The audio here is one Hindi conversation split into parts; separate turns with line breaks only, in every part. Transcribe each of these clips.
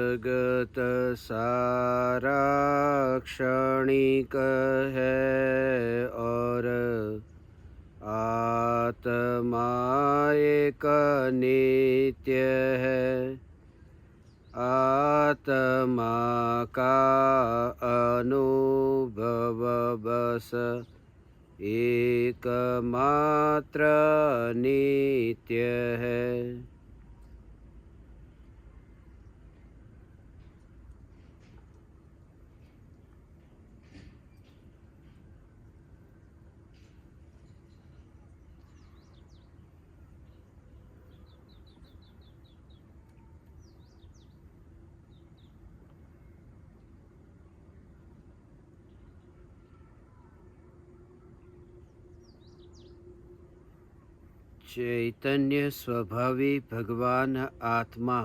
जगत सारा क्षणिक है और आत्मा एक नित्य है। आत्मा का अनुभव बस एकमात्र नित्य है। चैतन्य स्वभावी भगवान आत्मा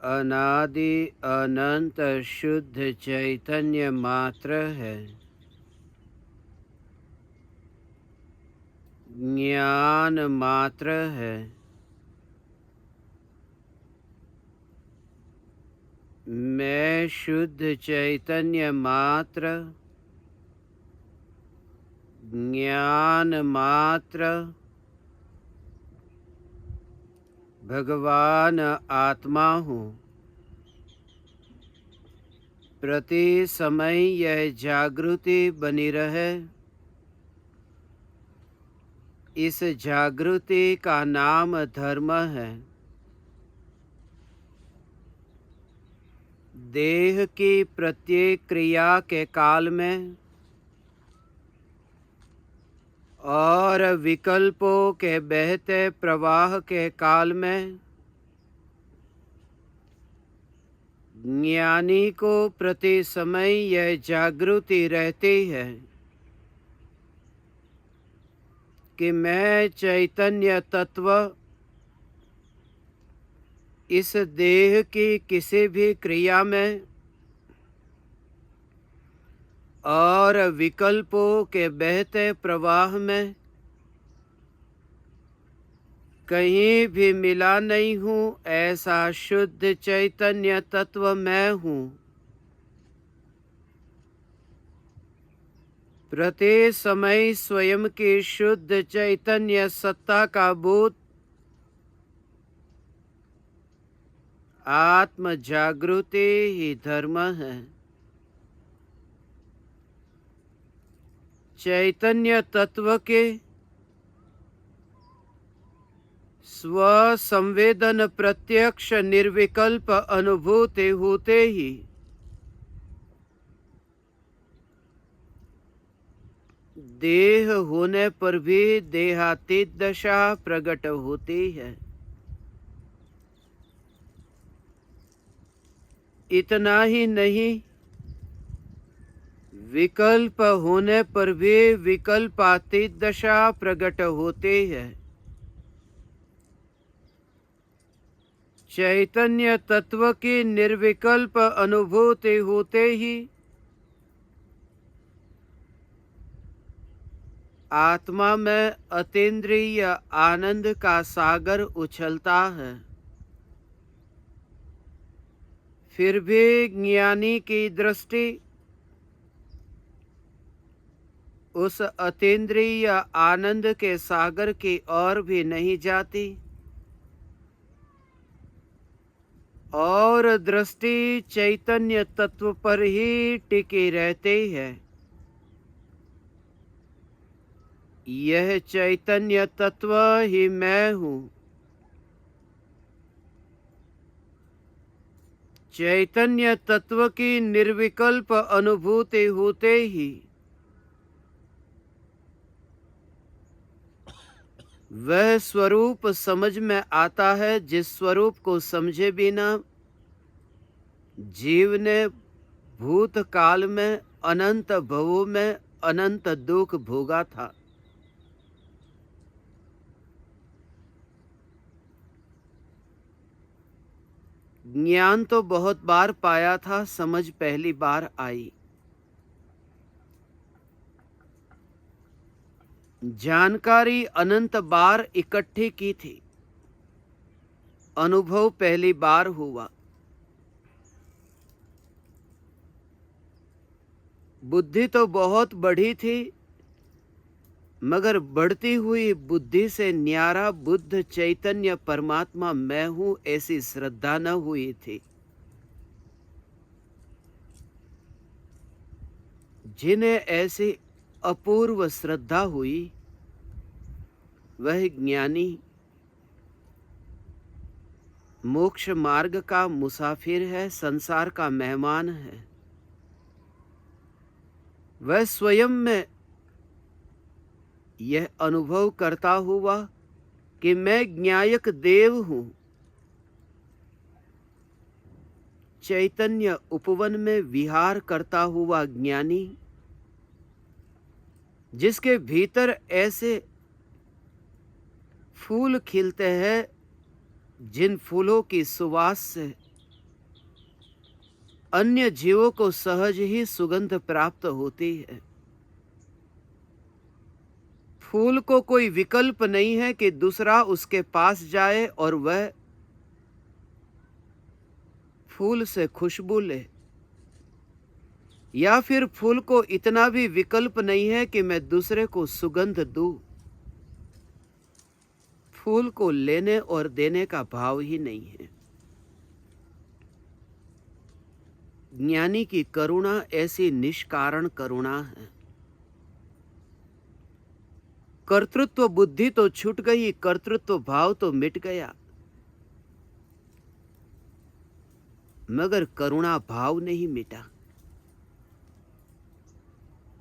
अनादि अनंत शुद्ध चैतन्य मात्र है। ज्ञान मात्र है। मैं शुद्ध चैतन्य मात्र, ज्ञान मात्र, भगवान आत्मा हूँ। प्रति समय यह जागृति बनी रहे। इस जागृति का नाम धर्म है। देह की प्रत्येक क्रिया के काल में और विकल्पों के बहते प्रवाह के काल में ज्ञानी को प्रति समय यह जागृति रहती है कि मैं चैतन्य तत्व इस देह की किसी भी क्रिया में और विकल्पों के बहते प्रवाह में कहीं भी मिला नहीं हूँ। ऐसा शुद्ध चैतन्य तत्व मैं हूँ। प्रति समय स्वयं की शुद्ध चैतन्य सत्ता का बोध आत्म जागृति ही धर्म है। चैतन्य तत्व के स्व संवेदन प्रत्यक्ष निर्विकल्प अनुभूति होते ही देह होने पर भी देहातीत दशा प्रकट होती है। इतना ही नहीं, विकल्प होने पर भी विकल्पातीत दशा प्रकट होती है। चैतन्य तत्व की निर्विकल्प अनुभूति होते ही आत्मा में अतीन्द्रिय आनंद का सागर उछलता है। फिर भी ज्ञानी की दृष्टि उस अतीन्द्रिय आनंद के सागर की ओर भी नहीं जाती और दृष्टि चैतन्य तत्व पर ही टिकी रहती है। यह चैतन्य तत्व ही मैं हूँ। चैतन्य तत्व की निर्विकल्प अनुभूति होते ही वह स्वरूप समझ में आता है जिस स्वरूप को समझे बिना जीव ने भूतकाल में अनंत भवों में अनंत दुख भोगा था। ज्ञान तो बहुत बार पाया था, समझ पहली बार आई। जानकारी अनंत बार इकट्ठी की थी, अनुभव पहली बार हुआ। बुद्धि तो बहुत बढ़ी थी, मगर बढ़ती हुई बुद्धि से न्यारा बुद्ध चैतन्य परमात्मा मैं हूं ऐसी श्रद्धा न हुई थी। जिन्हें ऐसी अपूर्व श्रद्धा हुई वह ज्ञानी मोक्ष मार्ग का मुसाफिर है, संसार का मेहमान है। वह स्वयं में यह अनुभव करता हुआ कि मैं ज्ञायक देव हूं, चैतन्य उपवन में विहार करता हुआ ज्ञानी, जिसके भीतर ऐसे फूल खिलते हैं जिन फूलों की सुवास से अन्य जीवों को सहज ही सुगंध प्राप्त होती है। फूल को कोई विकल्प नहीं है कि दूसरा उसके पास जाए और वह फूल से खुशबू ले, या फिर फूल को इतना भी विकल्प नहीं है कि मैं दूसरे को सुगंध दूं। फूल को लेने और देने का भाव ही नहीं है। ज्ञानी की करुणा ऐसी निष्कारण करुणा है। कर्तृत्व बुद्धि तो छूट गई, कर्तृत्व भाव तो मिट गया, मगर करुणा भाव नहीं मिटा।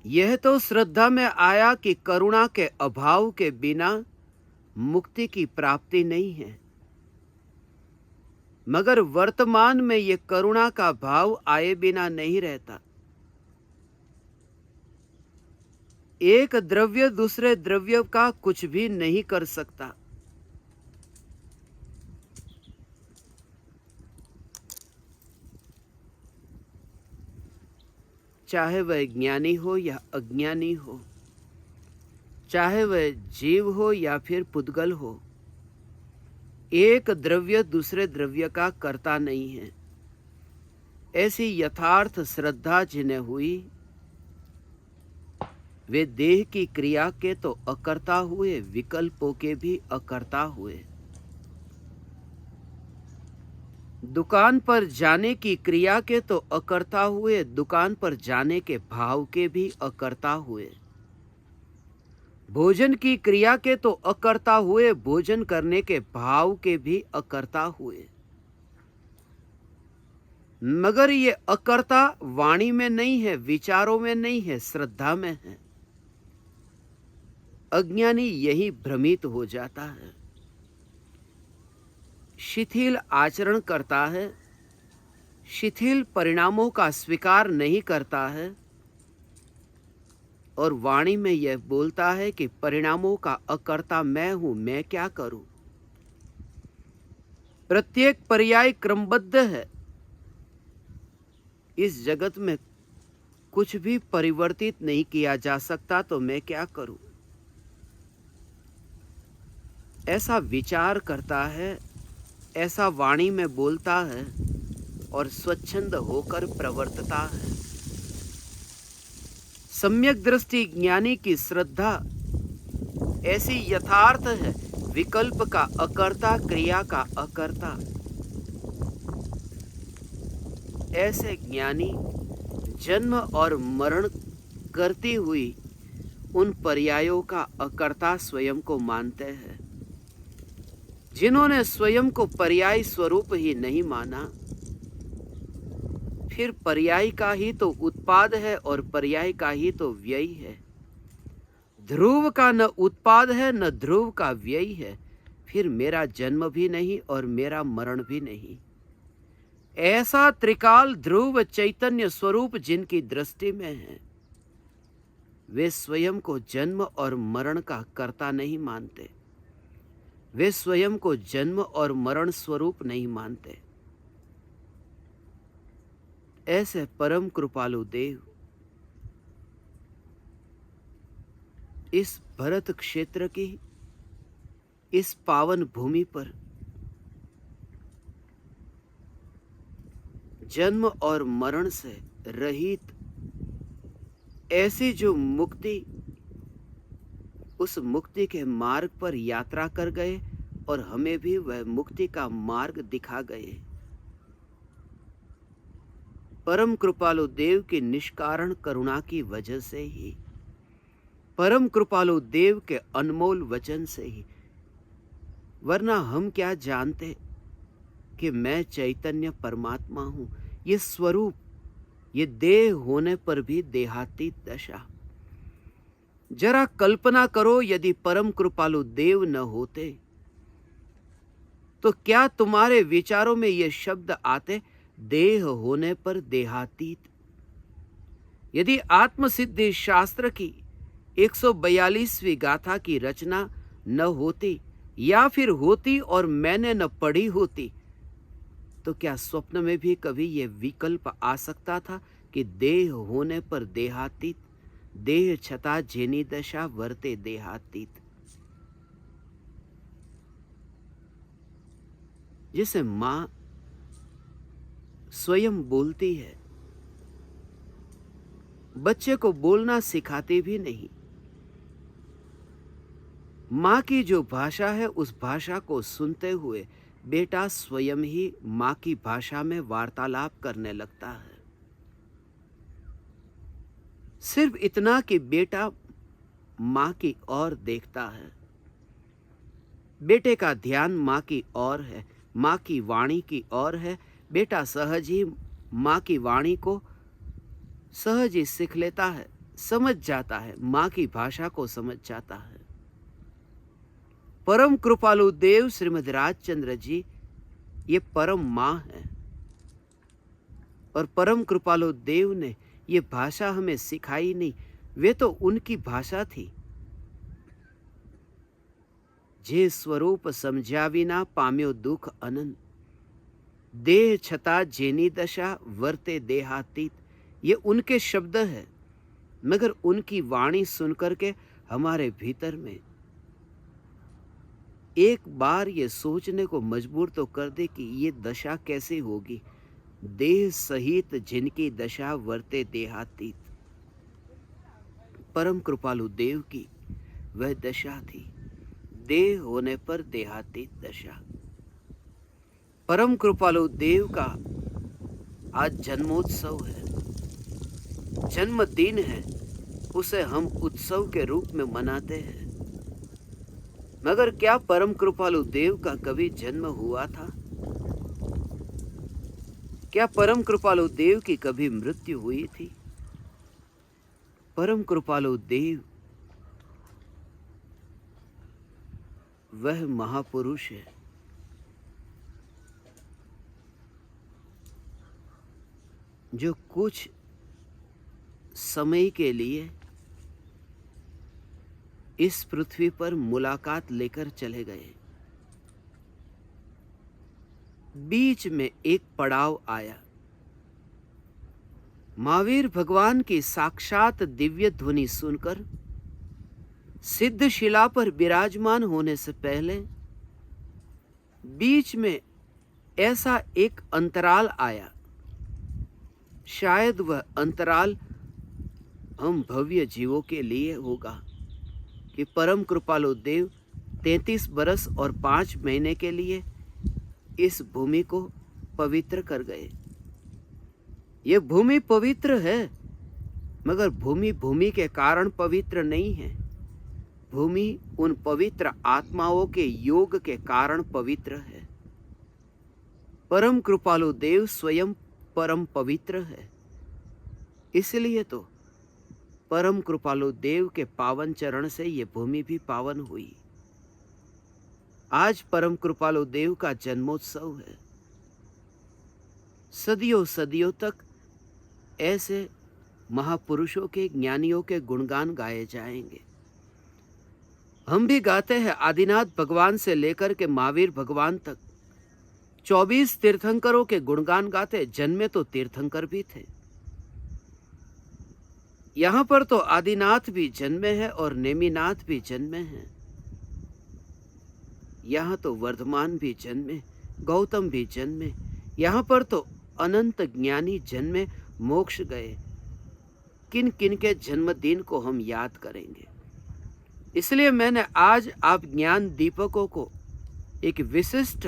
यह तो श्रद्धा में आया कि करुणा के अभाव के बिना मुक्ति की प्राप्ति नहीं है, मगर वर्तमान में यह करुणा का भाव आए बिना नहीं रहता। एक द्रव्य दूसरे द्रव्य का कुछ भी नहीं कर सकता। चाहे वह ज्ञानी हो या अज्ञानी हो, चाहे वह जीव हो या फिर पुद्गल हो, एक द्रव्य दूसरे द्रव्य का कर्ता नहीं है। ऐसी यथार्थ श्रद्धा जिन्हें हुई वे देह की क्रिया के तो अकर्ता हुए, विकल्पों के भी अकर्ता हुए। दुकान पर जाने की क्रिया के तो अकर्ता हुए, दुकान पर जाने के भाव के भी अकर्ता हुए। भोजन की क्रिया के तो अकर्ता हुए, भोजन करने के भाव के भी अकर्ता हुए। मगर ये अकर्ता वाणी में नहीं है, विचारों में नहीं है, श्रद्धा में है। अज्ञानी यही भ्रमित हो जाता है, शिथिल आचरण करता है, शिथिल परिणामों का स्वीकार नहीं करता है और वाणी में यह बोलता है कि परिणामों का अकर्ता मैं हूं, मैं क्या करूं। प्रत्येक पर्याय क्रमबद्ध है। इस जगत में कुछ भी परिवर्तित नहीं किया जा सकता, तो मैं क्या करूं। ऐसा विचार करता है, ऐसा वाणी में बोलता है और स्वच्छंद होकर प्रवर्तता है। सम्यक दृष्टि ज्ञानी की श्रद्धा ऐसी यथार्थ है, विकल्प का अकर्ता, क्रिया का अकर्ता। ऐसे ज्ञानी जन्म और मरण करती हुई उन पर्यायों का अकर्ता स्वयं को मानते हैं। जिन्होंने स्वयं को पर्याय स्वरूप ही नहीं माना, फिर पर्याय का ही तो उत्पाद है और पर्याय का ही तो व्यय है। ध्रुव का न उत्पाद है न ध्रुव का व्यय है, फिर मेरा जन्म भी नहीं और मेरा मरण भी नहीं। ऐसा त्रिकाल ध्रुव चैतन्य स्वरूप जिनकी दृष्टि में है, वे स्वयं को जन्म और मरण का कर्ता नहीं मानते। वे स्वयं को जन्म और मरण स्वरूप नहीं मानते। ऐसे परम कृपालु देव इस भरत क्षेत्र की इस पावन भूमि पर जन्म और मरण से रहित ऐसी जो मुक्ति, उस मुक्ति के मार्ग पर यात्रा कर गए और हमें भी वह मुक्ति का मार्ग दिखा गए। परम कृपालु देव की निष्कारण करुणा की वजह से ही, परम कृपालु देव के अनमोल वचन से ही, वरना हम क्या जानते कि मैं चैतन्य परमात्मा हूं। ये स्वरूप, ये देह होने पर भी देहातीत दशा। जरा कल्पना करो, यदि परम कृपालु देव न होते तो क्या तुम्हारे विचारों में ये शब्द आते, देह होने पर देहातीत? यदि आत्मसिद्धि शास्त्र की 142वीं गाथा की रचना न होती, या फिर होती और मैंने न पढ़ी होती, तो क्या स्वप्न में भी कभी यह विकल्प आ सकता था कि देह होने पर देहातीत, देह छता जेनी दशा वर्ते देहातीत? जिसे मां स्वयं बोलती है, बच्चे को बोलना सिखाती भी नहीं। मां की जो भाषा है, उस भाषा को सुनते हुए बेटा स्वयं ही मां की भाषा में वार्तालाप करने लगता है। सिर्फ इतना कि बेटा मां की ओर देखता है, बेटे का ध्यान मां की ओर है, मां की वाणी की ओर है। बेटा सहज ही मां की वाणी को सहज ही सीख लेता है, समझ जाता है, मां की भाषा को समझ जाता है। परम कृपालु देव श्रीमद् राजचंद्र जी ये परम मां है, और परम कृपालु देव ने ये भाषा हमें सिखाई नहीं, वे तो उनकी भाषा थी। जे स्वरूप समझा विना पाम्यो दुख अनंत, देह छता जेनी दशा वर्ते देहातीत, ये उनके शब्द है। मगर उनकी वाणी सुनकर के हमारे भीतर में एक बार ये सोचने को मजबूर तो कर दे कि ये दशा कैसे होगी, देह सहित जिनकी दशा वर्ते देहातीत। परम कृपालु देव की वह दशा थी, देह होने पर देहातीत दशा। परम कृपालु देव का आज जन्मोत्सव है, जन्मदिन है, उसे हम उत्सव के रूप में मनाते हैं। मगर क्या परम कृपालु देव का कभी जन्म हुआ था? क्या परम कृपालु देव की कभी मृत्यु हुई थी? परम कृपालु देव वह महापुरुष है जो कुछ समय के लिए इस पृथ्वी पर मुलाकात लेकर चले गए। बीच में एक पड़ाव आया। महावीर भगवान की साक्षात दिव्य ध्वनि सुनकर सिद्ध शिला पर विराजमान होने से पहले बीच में ऐसा एक अंतराल आया। शायद वह अंतराल हम भव्य जीवों के लिए होगा कि परम कृपालु देव 33 बरस और 5 महीने के लिए इस भूमि को पवित्र कर गए। यह भूमि पवित्र है, मगर भूमि भूमि के कारण पवित्र नहीं है। भूमि उन पवित्र आत्माओं के योग के कारण पवित्र है। परम कृपालु देव स्वयं परम पवित्र है। इसलिए तो परम कृपालु देव के पावन चरण से ये भूमि भी पावन हुई। आज परम कृपालु देव का जन्मोत्सव है। सदियों सदियों तक ऐसे महापुरुषों के, ज्ञानियों के गुणगान गाए जाएंगे। हम भी गाते हैं। आदिनाथ भगवान से लेकर के महावीर भगवान तक 24 तीर्थंकरों के गुणगान गाते। जन्मे तो तीर्थंकर भी थे। यहां पर तो आदिनाथ भी जन्मे हैं और नेमिनाथ भी जन्मे हैं। यहां तो वर्धमान भी जन्मे, गौतम भी जन्मे। यहां पर तो अनंत ज्ञानी जन्मे मोक्ष गए, किन किन के जन्मदिन को हम याद करेंगे। इसलिए मैंने आज आप ज्ञान दीपकों को एक विशिष्ट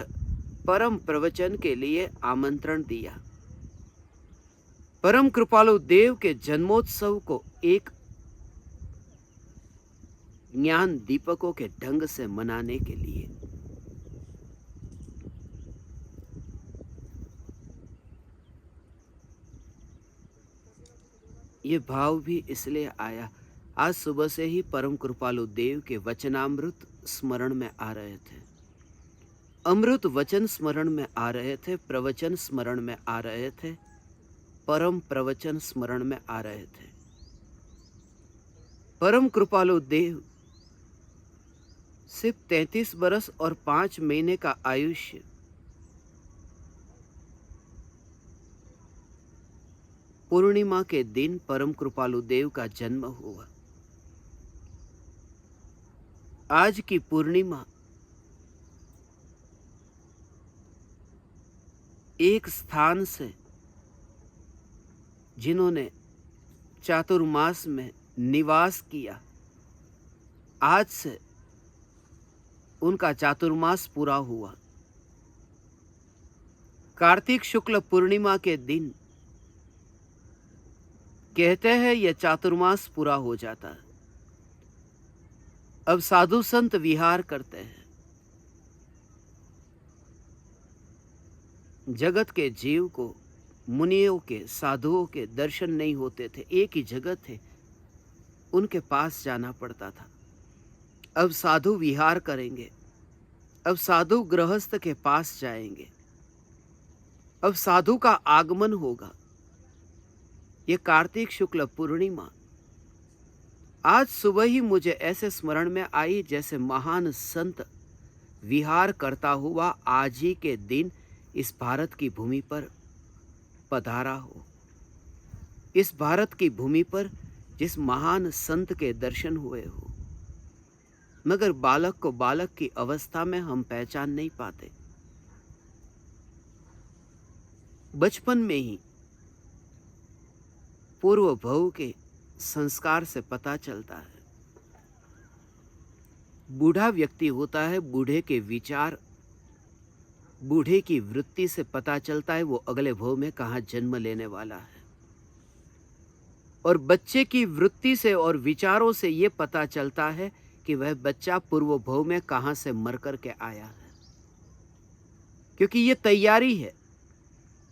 परम प्रवचन के लिए आमंत्रण दिया। परम कृपालु देव के जन्मोत्सव को एक ज्ञान दीपकों के ढंग से मनाने के लिए। ये भाव भी इसलिए आया, आज सुबह से ही परम कृपालु देव के वचनामृत स्मरण में आ रहे थे, अमृत वचन स्मरण में आ रहे थे, प्रवचन स्मरण में आ रहे थे, परम प्रवचन स्मरण में आ रहे थे। परम कृपालु देव सिर्फ 33 बरस और 5 महीने का आयुष्य पूर्णिमा के दिन परम कृपालु देव का जन्म हुआ। आज की पूर्णिमा एक स्थान से जिन्होंने चातुर्मास में निवास किया, आज से उनका चातुर्मास पूरा हुआ। कार्तिक शुक्ल पूर्णिमा के दिन कहते हैं यह चातुर्मास पूरा हो जाता है। अब साधु संत विहार करते हैं। जगत के जीव को मुनियों के, साधुओं के दर्शन नहीं होते थे, एक ही जगत थे, उनके पास जाना पड़ता था। अब साधु विहार करेंगे, अब साधु गृहस्थ के पास जाएंगे, अब साधु का आगमन होगा। ये कार्तिक शुक्ल पूर्णिमा आज सुबह ही मुझे ऐसे स्मरण में आई जैसे महान संत विहार करता हुआ आज ही के दिन इस भारत की भूमि पर पधारा हो। इस भारत की भूमि पर जिस महान संत के दर्शन हुए हो, मगर बालक को बालक की अवस्था में हम पहचान नहीं पाते। बचपन में ही पूर्व भव के संस्कार से पता चलता है। बूढ़ा व्यक्ति होता है, बूढ़े के विचार, बूढ़े की वृत्ति से पता चलता है वो अगले भव में कहाँ जन्म लेने वाला है। और बच्चे की वृत्ति से और विचारों से ये पता चलता है कि वह बच्चा पूर्व भव में कहाँ से मर कर के आया है। क्योंकि ये तैयारी है,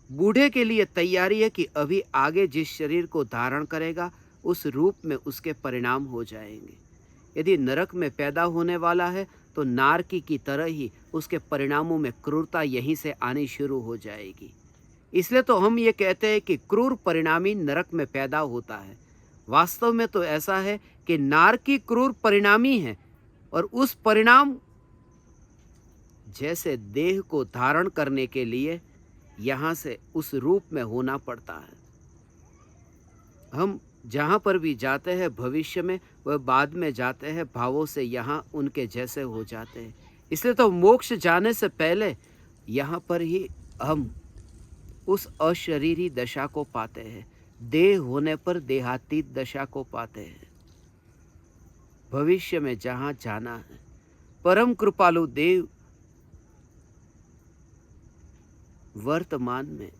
बूढ़े के लिए तैयारी है कि अभी आगे जिस शरीर को धारण करेगा उस रूप में उसके परिणाम हो जाएंगे। यदि नरक में पैदा होने वाला है तो नारकी की तरह ही उसके परिणामों में क्रूरता यहीं से आनी शुरू हो जाएगी। इसलिए तो हम ये कहते हैं कि क्रूर परिणामी नरक में पैदा होता है। वास्तव में तो ऐसा है कि नारकी क्रूर परिणामी है और उस परिणाम जैसे देह को धारण करने के लिए यहाँ से उस रूप में होना पड़ता है। हम जहाँ पर भी जाते हैं भविष्य में, वह बाद में जाते हैं भावों से यहाँ उनके जैसे हो जाते हैं। इसलिए तो मोक्ष जाने से पहले यहाँ पर ही हम उस अशरीरी दशा को पाते हैं, देह होने पर देहातीत दशा को पाते हैं। भविष्य में जहाँ जाना है, परम कृपालु देव वर्तमान में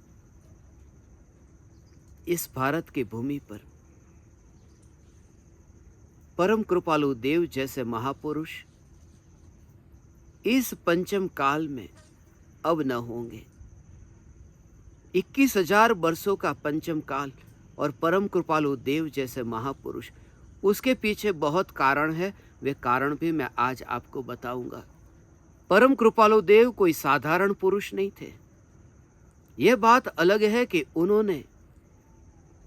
इस भारत की भूमि पर परम कृपालु देव जैसे महापुरुष इस पंचम काल में अब न होंगे। 21,000 वर्षों का पंचम काल और परम कृपालु देव जैसे महापुरुष, उसके पीछे बहुत कारण है। वे कारण भी मैं आज आपको बताऊंगा। परम कृपालु देव कोई साधारण पुरुष नहीं थे। यह बात अलग है कि उन्होंने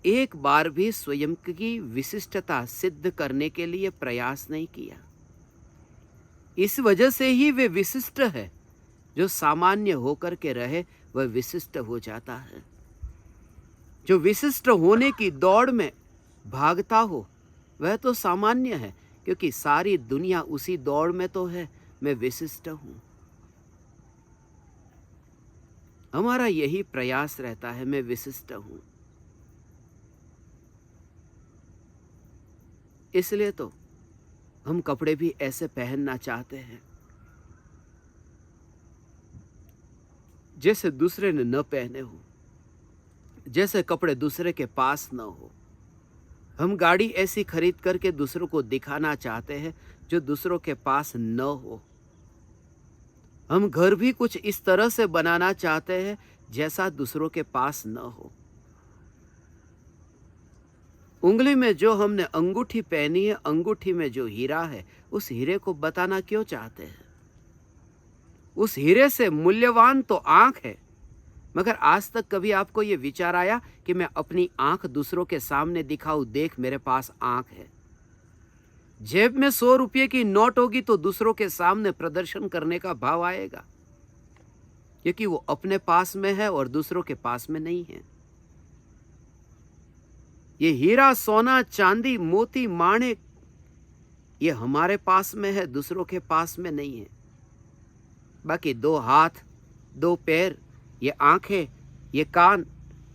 एक बार भी स्वयं की विशिष्टता सिद्ध करने के लिए प्रयास नहीं किया। इस वजह से ही वे विशिष्ट है। जो सामान्य होकर के रहे वह विशिष्ट हो जाता है। जो विशिष्ट होने की दौड़ में भागता हो वह तो सामान्य है, क्योंकि सारी दुनिया उसी दौड़ में तो है। मैं विशिष्ट हूं। हमारा यही प्रयास रहता है, मैं विशिष्ट हूं। इसलिए तो हम कपड़े भी ऐसे पहनना चाहते हैं जैसे दूसरे ने न पहने हो, जैसे कपड़े दूसरे के पास न हो। हम गाड़ी ऐसी खरीद करके दूसरों को दिखाना चाहते हैं जो दूसरों के पास न हो। हम घर भी कुछ इस तरह से बनाना चाहते हैं जैसा दूसरों के पास न हो। उंगली में जो हमने अंगूठी पहनी है, अंगूठी में जो हीरा है, उस हीरे को बताना क्यों चाहते हैं? उस हीरे से मूल्यवान तो आंख है, मगर आज तक कभी आपको यह विचार आया कि मैं अपनी आंख दूसरों के सामने दिखाऊं, देख मेरे पास आंख है। जेब में 100 रुपये की नोट होगी तो दूसरों के सामने प्रदर्शन करने का भाव आएगा, क्योंकि वो अपने पास में है और दूसरों के पास में नहीं है। ये हीरा, सोना, चांदी, मोती, माणिक, ये हमारे पास में है, दूसरों के पास में नहीं है। बाकी 2 हाथ, 2 पैर, ये आंखें, ये कान,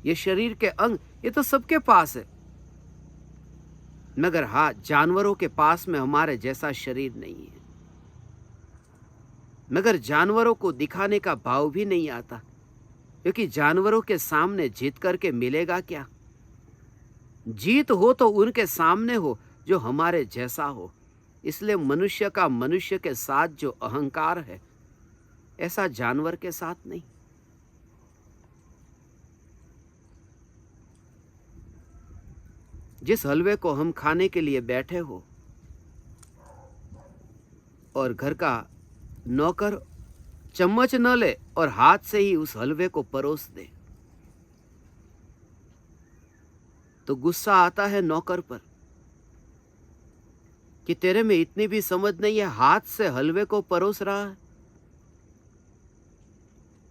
ये शरीर के अंग, ये तो सबके पास है। मगर हाँ, जानवरों के पास में हमारे जैसा शरीर नहीं है। मगर जानवरों को दिखाने का भाव भी नहीं आता, क्योंकि जानवरों के सामने जीत करके मिलेगा क्या? जीत हो तो उनके सामने हो जो हमारे जैसा हो। इसलिए मनुष्य का मनुष्य के साथ जो अहंकार है, ऐसा जानवर के साथ नहीं। जिस हलवे को हम खाने के लिए बैठे हो और घर का नौकर चम्मच न ले और हाथ से ही उस हलवे को परोस दे, तो गुस्सा आता है नौकर पर कि तेरे में इतनी भी समझ नहीं है, हाथ से हलवे को परोस रहा है।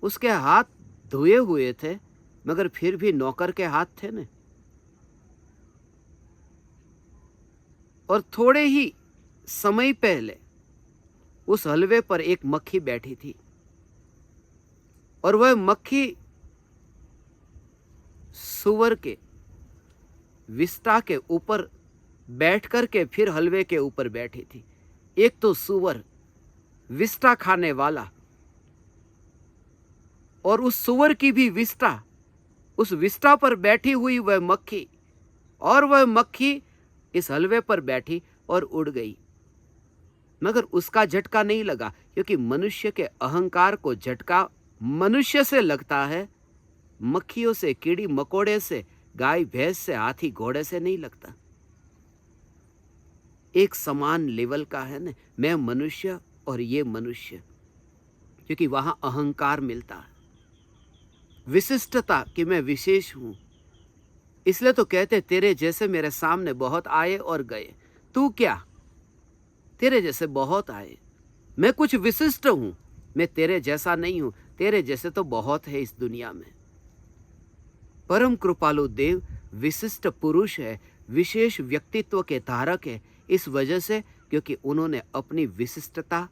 उसके हाथ धोए हुए थे, मगर फिर भी नौकर के हाथ थे न। और थोड़े ही समय पहले उस हलवे पर एक मक्खी बैठी थी, और वह मक्खी सुअर के विष्ठा के ऊपर बैठ करके फिर हलवे के ऊपर बैठी थी। एक तो सुअर विष्ठा खाने वाला, और उस सुअर की भी विष्ठा, उस विष्ठा पर बैठी हुई वह मक्खी, और वह मक्खी इस हलवे पर बैठी और उड़ गई। मगर उसका झटका नहीं लगा, क्योंकि मनुष्य के अहंकार को झटका मनुष्य से लगता है, मक्खियों से, कीड़ी मकोड़े से, गाय भैंस से, हाथी घोड़े से नहीं लगता। एक समान लेवल का है ना, मैं मनुष्य और ये मनुष्य, क्योंकि वहां अहंकार मिलता है, विशिष्टता कि मैं विशेष हूं। इसलिए तो कहते तेरे जैसे मेरे सामने बहुत आए और गए, तू क्या? तेरे जैसे बहुत आए, मैं कुछ विशिष्ट हूं, मैं तेरे जैसा नहीं हूं। तेरे जैसे तो बहुत है इस दुनिया में। परम कृपालु देव विशिष्ट पुरुष है, विशेष व्यक्तित्व के धारक है, इस वजह से क्योंकि उन्होंने अपनी विशिष्टता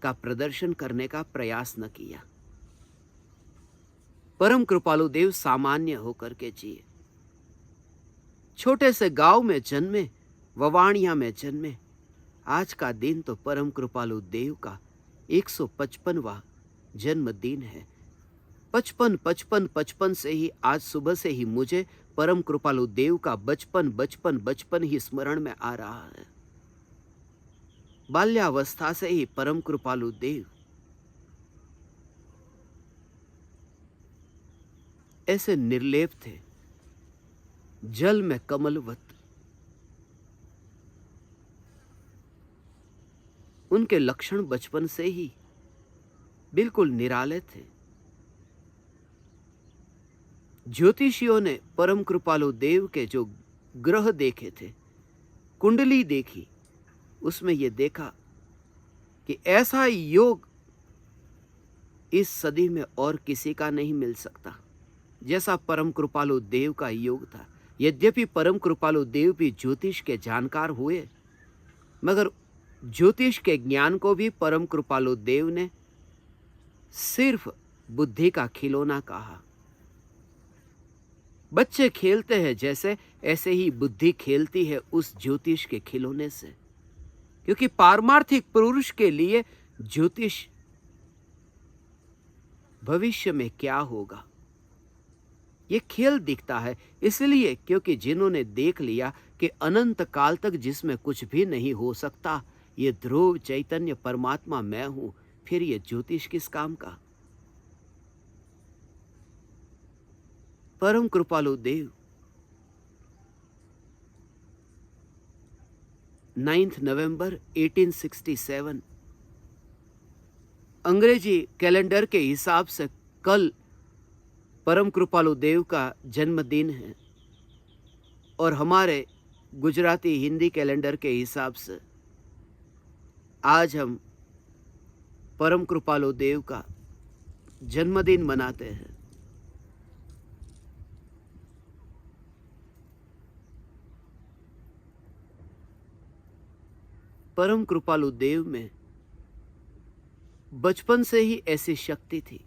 का प्रदर्शन करने का प्रयास न किया। परम कृपालु देव सामान्य होकर के जिए, छोटे से गांव में जन्मे, ववाणिया में जन्मे। आज का दिन तो परम कृपालु देव का 155वां जन्मदिन है। 55 से ही, आज सुबह से ही मुझे परम कृपालु देव का बचपन ही स्मरण में आ रहा है। बाल्यावस्था से ही परम कृपालु देव ऐसे निर्लेप थे, जल में कमलवत। उनके लक्षण बचपन से ही बिल्कुल निराले थे। ज्योतिषियों ने परम कृपालु देव के जो ग्रह देखे थे, कुंडली देखी, उसमें यह देखा कि ऐसा योग इस सदी में और किसी का नहीं मिल सकता जैसा परम कृपालु देव का योग था। यद्यपि परम कृपालु देव भी ज्योतिष के जानकार हुए, मगर ज्योतिष के ज्ञान को भी परम कृपालु देव ने सिर्फ बुद्धि का खिलौना कहा। बच्चे खेलते हैं जैसे, ऐसे ही बुद्धि खेलती है उस ज्योतिष के खिलौने से, क्योंकि पारमार्थिक पुरुष के लिए ज्योतिष भविष्य में क्या होगा ये खेल दिखता है, इसलिए क्योंकि जिन्होंने देख लिया कि अनंत काल तक जिसमें कुछ भी नहीं हो सकता, ये ध्रुव चैतन्य परमात्मा मैं हूं, फिर ये ज्योतिष किस काम का। परम कृपालु देव 9 नवंबर 1867 अंग्रेजी कैलेंडर के हिसाब से कल परम कृपालु देव का जन्मदिन है, और हमारे गुजराती हिंदी कैलेंडर के हिसाब से आज हम परम कृपालु देव का जन्मदिन मनाते हैं। परम कृपालु देव में बचपन से ही ऐसी शक्ति थी,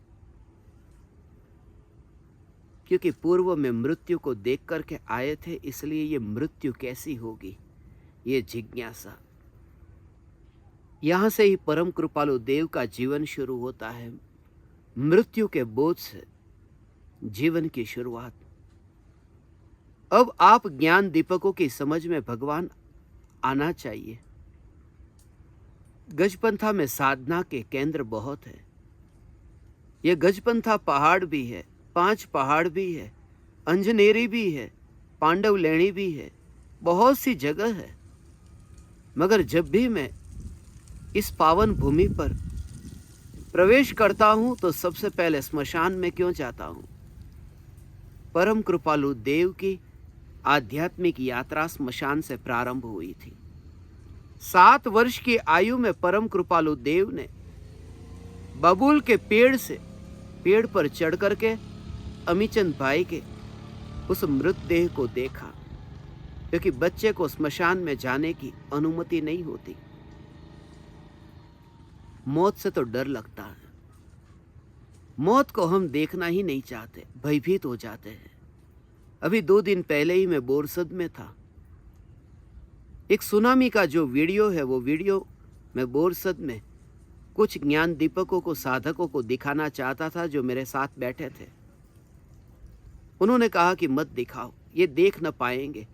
क्योंकि पूर्व में मृत्यु को देख करके आए थे, इसलिए ये मृत्यु कैसी होगी ये जिज्ञासा। यहां से ही परम कृपालु देव का जीवन शुरू होता है, मृत्यु के बोझ से जीवन की शुरुआत। अब आप ज्ञान दीपकों की समझ में भगवान आना चाहिए। गजपंथा में साधना के केंद्र बहुत है। यह गजपंथा पहाड़ भी है, 5 पहाड़ भी है, अंजनेरी भी है, पांडव लेणी भी है, बहुत सी जगह है। मगर जब भी मैं इस पावन भूमि पर प्रवेश करता हूं तो सबसे पहले स्मशान में क्यों जाता हूं? परम कृपालु देव की आध्यात्मिक यात्रा स्मशान से प्रारंभ हुई थी। 7 वर्ष की आयु में परम कृपालु देव ने बबूल के पेड़ पर चढ़ करके अमीचंद भाई के उस मृतदेह को देखा, क्योंकि बच्चे को स्मशान में जाने की अनुमति नहीं होती। मौत से तो डर लगता है, मौत को हम देखना ही नहीं चाहते, भयभीत हो जाते हैं। अभी 2 दिन पहले ही मैं बोरसद में था। एक सुनामी का जो वीडियो है, वो वीडियो मैं बोरसद में कुछ ज्ञान दीपकों को, साधकों को दिखाना चाहता था जो मेरे साथ बैठे थे। उन्होंने कहा कि मत दिखाओ, ये देख न पाएंगे,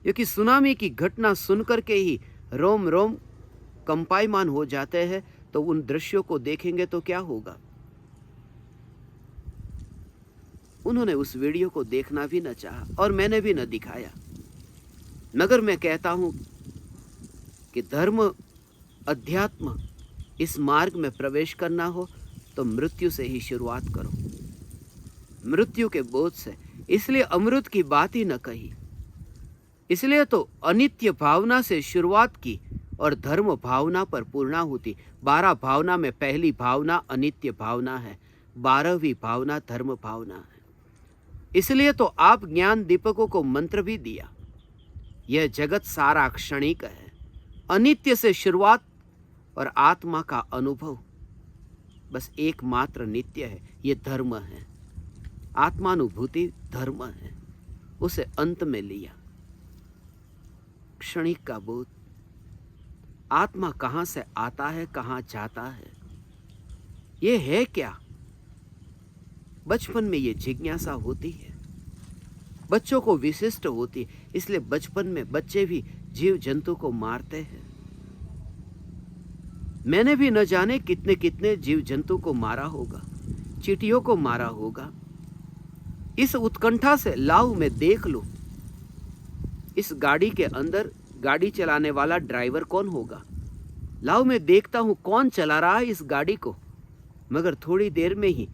क्योंकि सुनामी की घटना सुनकर के ही रोम रोम कंपायमान हो जाते हैं, तो उन दृश्यों को देखेंगे तो क्या होगा। उन्होंने उस वीडियो को देखना भी न चाहा और मैंने भी न दिखाया। मगर मैं कहता हूं कि धर्म, अध्यात्म, इस मार्ग में प्रवेश करना हो तो मृत्यु से ही शुरुआत करो, मृत्यु के बोझ से। इसलिए अमृत की बात ही न कही, इसलिए तो अनित्य भावना से शुरुआत की और धर्म भावना पर पूर्णाहुति। 12 भावना में पहली भावना अनित्य भावना है, 12वीं भावना धर्म भावना है। इसलिए तो आप ज्ञान दीपकों को मंत्र भी दिया, यह जगत सारा क्षणिक है, अनित्य से शुरुआत और आत्मा का अनुभव बस एकमात्र नित्य है, ये धर्म है। आत्मानुभूति धर्म है, उसे अंत में लिया। क्षणिक का बोध, आत्मा कहां से आता है, कहां जाता है, ये है क्या? बचपन में ये जिज्ञासा होती है, बच्चों को विशिष्ट होती है। इसलिए बचपन में बच्चे भी जीव जंतु को मारते हैं। मैंने भी न जाने कितने कितने जीव जंतु को मारा होगा, चींटियों को मारा होगा। इस उत्कंठा से लाओ मैं देख लूं, इस गाड़ी के अंदर गाड़ी चलाने वाला ड्राइवर कौन होगा। लाओ मैं देखता हूं कौन चला रहा है इस गाड़ी को। मगर थोड़ी देर में ही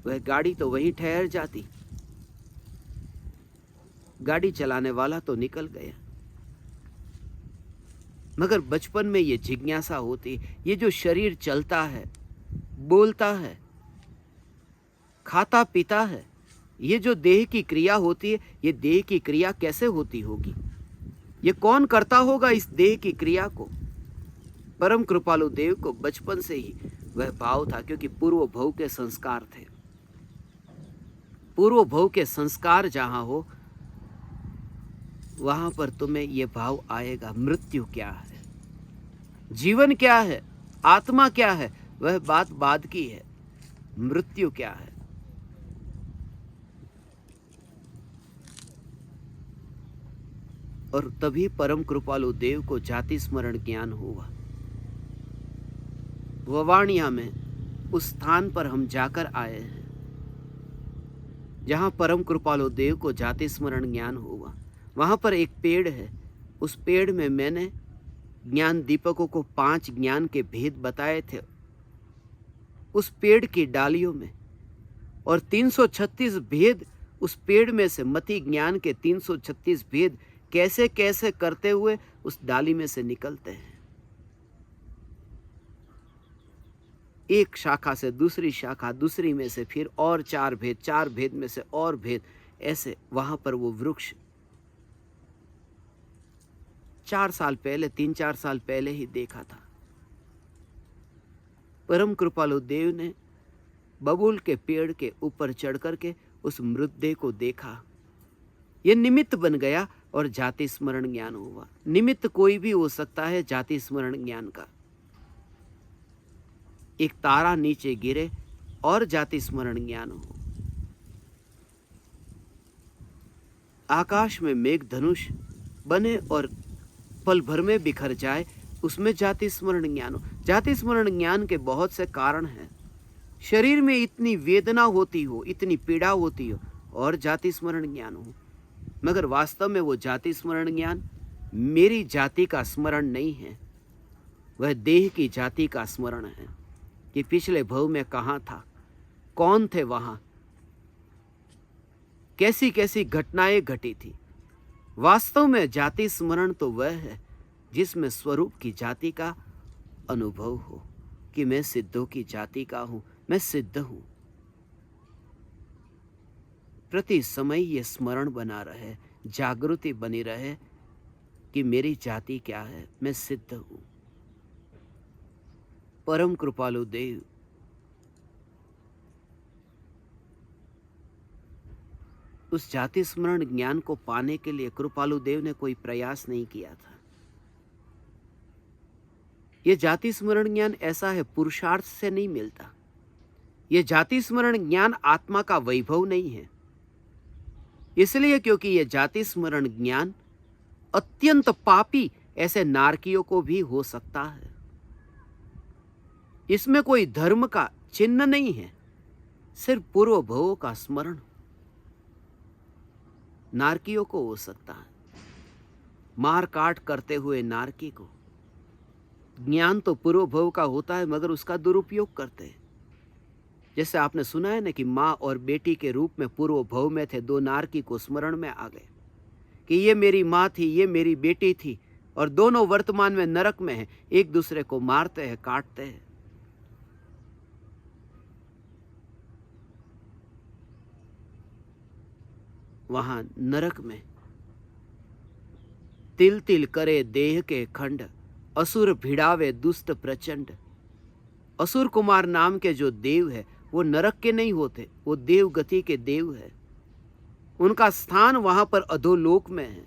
वह गाड़ी तो वहीं ठहर जाती, गाड़ी चलाने वाला तो निकल गया। मगर बचपन में ये जिज्ञासा होती, ये जो शरीर चलता है, बोलता है, खाता पीता है, ये जो देह की क्रिया होती है, ये देह की क्रिया कैसे होती होगी, ये कौन करता होगा इस देह की क्रिया को। परम कृपालु देव को बचपन से ही वह भाव था, क्योंकि पूर्व भव के संस्कार थे। पूर्व भव के संस्कार जहां हो वहां पर तुम्हें यह भाव आएगा, मृत्यु क्या है, जीवन क्या है, आत्मा क्या है, वह बात बाद की है। मृत्यु क्या है? और तभी परम कृपालु देव को जाति स्मरण ज्ञान हुआ। ववाणिया में उस स्थान पर हम जाकर आए हैं जहां परम कृपालु देव को जाति स्मरण ज्ञान हुआ। वहां पर एक पेड़ है, उस पेड़ में मैंने ज्ञान दीपकों को 5 ज्ञान के भेद बताए थे उस पेड़ की डालियों में, और 336 भेद उस पेड़ में से, मति ज्ञान के 336 भेद कैसे कैसे करते हुए उस डाली में से निकलते हैं। एक शाखा से दूसरी शाखा, दूसरी में से फिर और 4 भेद, 4 भेद में से और भेद, ऐसे वहां पर वो वृक्ष 4 साल पहले, 3-4 साल पहले ही देखा था। परम कृपालु देव ने बबूल के पेड़ के ऊपर चढ़ करके उस मृतदेह को देखा। यह निमित्त बन गया और जाति स्मरण ज्ञान हुआ। निमित्त कोई भी हो सकता है जाति स्मरण ज्ञान का। एक तारा नीचे गिरे और जाति स्मरण ज्ञान हो। आकाश में मेघ धनुष बने और पल भर में बिखर जाए, उसमें जाति स्मरण ज्ञान हो। जाति स्मरण ज्ञान के बहुत से कारण हैं। शरीर में इतनी वेदना होती हो, इतनी पीड़ा होती हो और जाति स्मरण ज्ञान हो, मगर वास्तव में वो जाति स्मरण ज्ञान मेरी जाति का स्मरण नहीं है, वह देह की जाति का स्मरण है कि पिछले भव में कहाँ था, कौन थे वहाँ, कैसी कैसी घटनाएं घटी थी। वास्तव में जाति स्मरण तो वह है जिसमें स्वरूप की जाति का अनुभव हो कि मैं सिद्धों की जाति का हूं, मैं सिद्ध हूं। प्रति समय ये स्मरण बना रहे, जागृति बनी रहे कि मेरी जाति क्या है, मैं सिद्ध हूं। परम कृपालु देव उस जाति स्मरण ज्ञान को पाने के लिए कृपालु देव ने कोई प्रयास नहीं किया था। यह जाति स्मरण ज्ञान ऐसा है, पुरुषार्थ से नहीं मिलता। यह जाति स्मरण ज्ञान आत्मा का वैभव नहीं है, इसलिए क्योंकि यह जाति स्मरण ज्ञान अत्यंत पापी ऐसे नारकियों को भी हो सकता है। इसमें कोई धर्म का चिन्ह नहीं है, सिर्फ पूर्व भवों का स्मरण नारकियों को हो सकता है। मार काट करते हुए नारकी को ज्ञान तो पूर्व भव का होता है, मगर उसका दुरुपयोग करते हैं। जैसे आपने सुना है ना कि माँ और बेटी के रूप में पूर्व भव में थे, 2 नारकी को स्मरण में आ गए कि ये मेरी माँ थी, ये मेरी बेटी थी, और दोनों वर्तमान में नरक में हैं, एक दूसरे को मारते हैं, काटते हैं। वहां नरक में तिल तिल करे देह के खंड, असुर भिड़ावे दुष्ट प्रचंड। असुर कुमार नाम के जो देव है वो नरक के नहीं होते, वो देव गति के देव है। उनका स्थान वहां पर अधोलोक में है।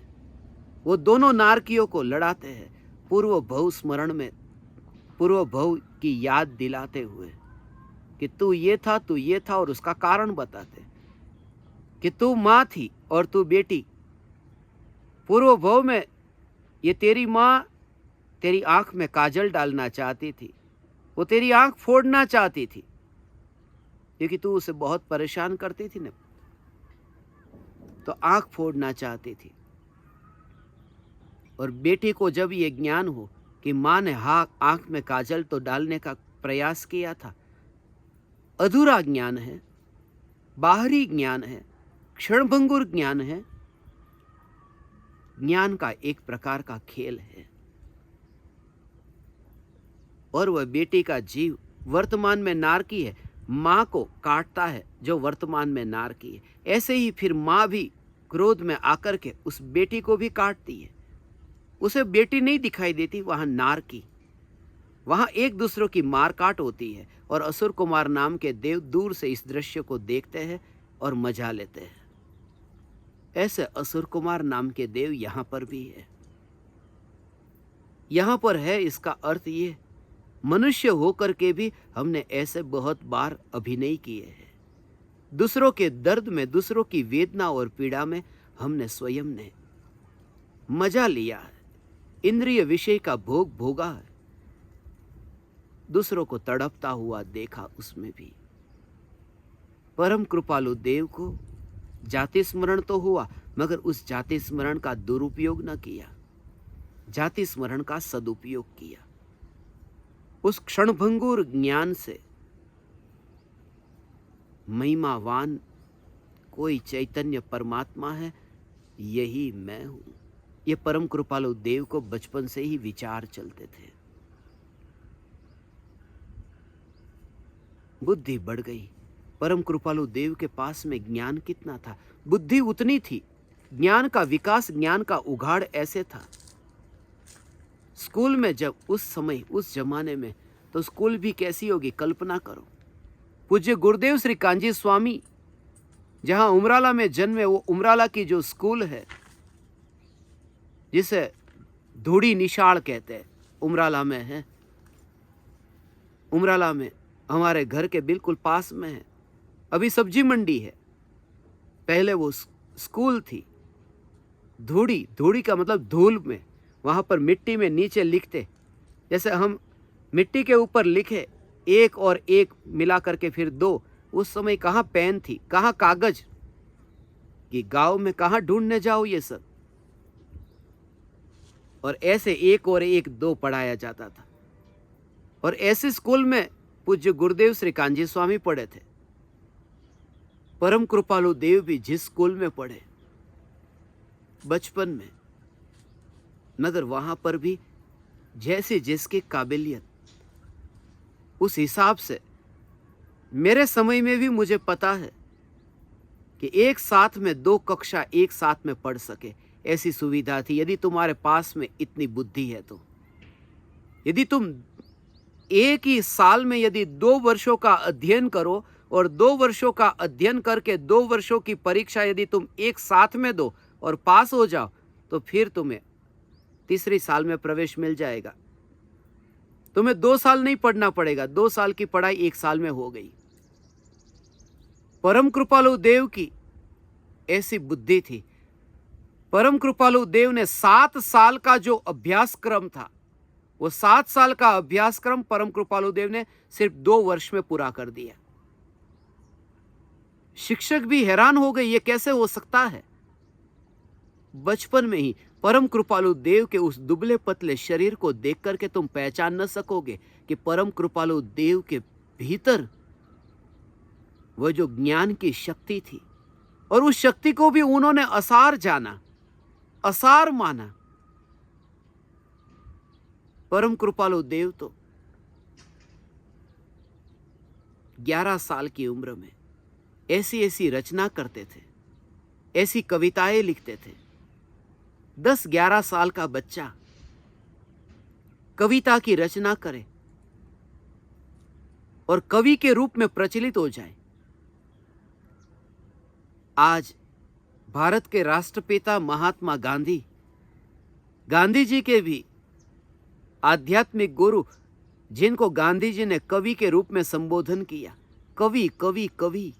वो दोनों नारकियों को लड़ाते हैं पूर्व भव स्मरण में, पूर्व भव की याद दिलाते हुए कि तू ये था, तू ये था, और उसका कारण बताते कि तू माँ थी और तू बेटी। पूर्व भव में ये तेरी माँ तेरी आंख में काजल डालना चाहती थी, वो तेरी आंख फोड़ना चाहती थी क्योंकि तू उसे बहुत परेशान करती थी ना, तो आंख फोड़ना चाहती थी। और बेटी को जब ये ज्ञान हो कि माँ ने आंख में काजल तो डालने का प्रयास किया था, अधूरा ज्ञान है, बाहरी ज्ञान है, क्षणभंगुर ज्ञान है, ज्ञान का एक प्रकार का खेल है। और वह बेटी का जीव वर्तमान में नारकी है, माँ को काटता है जो वर्तमान में नारकी है। ऐसे ही फिर माँ भी क्रोध में आकर के उस बेटी को भी काटती है। उसे बेटी नहीं दिखाई देती, वहां नारकी। वहां एक दूसरों की मार काट होती है और असुर कुमार नाम के देव दूर से इस दृश्य को देखते हैं और मजा लेते हैं। ऐसे असुर कुमार नाम के देव यहां पर भी है। यहां पर है, इसका अर्थ ये, मनुष्य होकर के भी हमने ऐसे बहुत बार अभिनय किए हैं। दूसरों के दर्द में, दूसरों की वेदना और पीड़ा में हमने स्वयं ने मजा लिया है, इंद्रिय विषय का भोग भोगा है, दूसरों को तड़पता हुआ देखा उसमें भी। परम कृपालु देव को जाति स्मरण तो हुआ, मगर उस जाति स्मरण का दुरुपयोग न किया, जाति स्मरण का सदुपयोग किया। उस क्षणभंगुर ज्ञान से महिमावान कोई चैतन्य परमात्मा है, यही मैं हूं। ये परम कृपालु देव को बचपन से ही विचार चलते थे। बुद्धि बढ़ गई। परम कृपालु देव के पास में ज्ञान कितना था, बुद्धि उतनी थी। ज्ञान का विकास, ज्ञान का उघाड़ ऐसे था। स्कूल में जब उस समय, उस जमाने में, तो स्कूल भी कैसी होगी कल्पना करो। पूज्य गुरुदेव श्री कांजी स्वामी जहां उमराला में जन्मे, वो उमराला की जो स्कूल है जिसे धूड़ी निशाल कहते हैं, उमराला में है। उमराला में हमारे घर के बिल्कुल पास में है। अभी सब्जी मंडी है, पहले वो स्कूल थी। धूड़ी, धूड़ी का मतलब धूल में, वहां पर मिट्टी में नीचे लिखते, जैसे हम मिट्टी के ऊपर लिखे एक और एक मिला करके फिर दो। उस समय कहाँ पेन थी, कहाँ कागज, कि गांव में कहाँ ढूंढने जाओ ये सब। और ऐसे एक और एक दो पढ़ाया जाता था। और ऐसे स्कूल में पूज्य गुरुदेव श्री कांजी स्वामी पढ़े थे। परम कृपालु देव भी जिस स्कूल में पढ़े बचपन में, मगर वहां पर भी जैसे जिसकी काबिलियत, उस हिसाब से मेरे समय में भी मुझे पता है कि एक साथ में दो कक्षा एक साथ में पढ़ सके, ऐसी सुविधा थी। यदि तुम्हारे पास में इतनी बुद्धि है तो, यदि तुम एक ही साल में यदि 2 वर्षों का अध्ययन करो और 2 वर्षों का अध्ययन करके 2 वर्षों की परीक्षा यदि तुम एक साथ में दो और पास हो जाओ, तो फिर तुम्हें तीसरी साल में प्रवेश मिल जाएगा। तुम्हें 2 साल नहीं पढ़ना पड़ेगा, 2 साल की पढ़ाई 1 साल में हो गई। परम कृपालु देव की ऐसी बुद्धि थी। परम कृपालु देव ने 7 साल का जो अभ्यास क्रम था, वो 7 साल का अभ्यास क्रम परम कृपालु देव ने सिर्फ 2 वर्ष में पूरा कर दिया। शिक्षक भी हैरान हो गए, ये कैसे हो सकता है। बचपन में ही परम कृपालु देव के उस दुबले पतले शरीर को देख करके तुम पहचान न सकोगे कि परम कृपालु देव के भीतर वह जो ज्ञान की शक्ति थी, और उस शक्ति को भी उन्होंने असार जाना, असार माना। परम कृपालु देव तो 11 साल की उम्र में ऐसी ऐसी रचना करते थे, ऐसी कविताएं लिखते थे। 10-11 साल का बच्चा कविता की रचना करे और कवि के रूप में प्रचलित हो जाए। आज भारत के राष्ट्रपिता महात्मा गांधी, गांधी जी के भी आध्यात्मिक गुरु, जिनको गांधी जी ने कवि के रूप में संबोधन किया, कवि कवि कवि,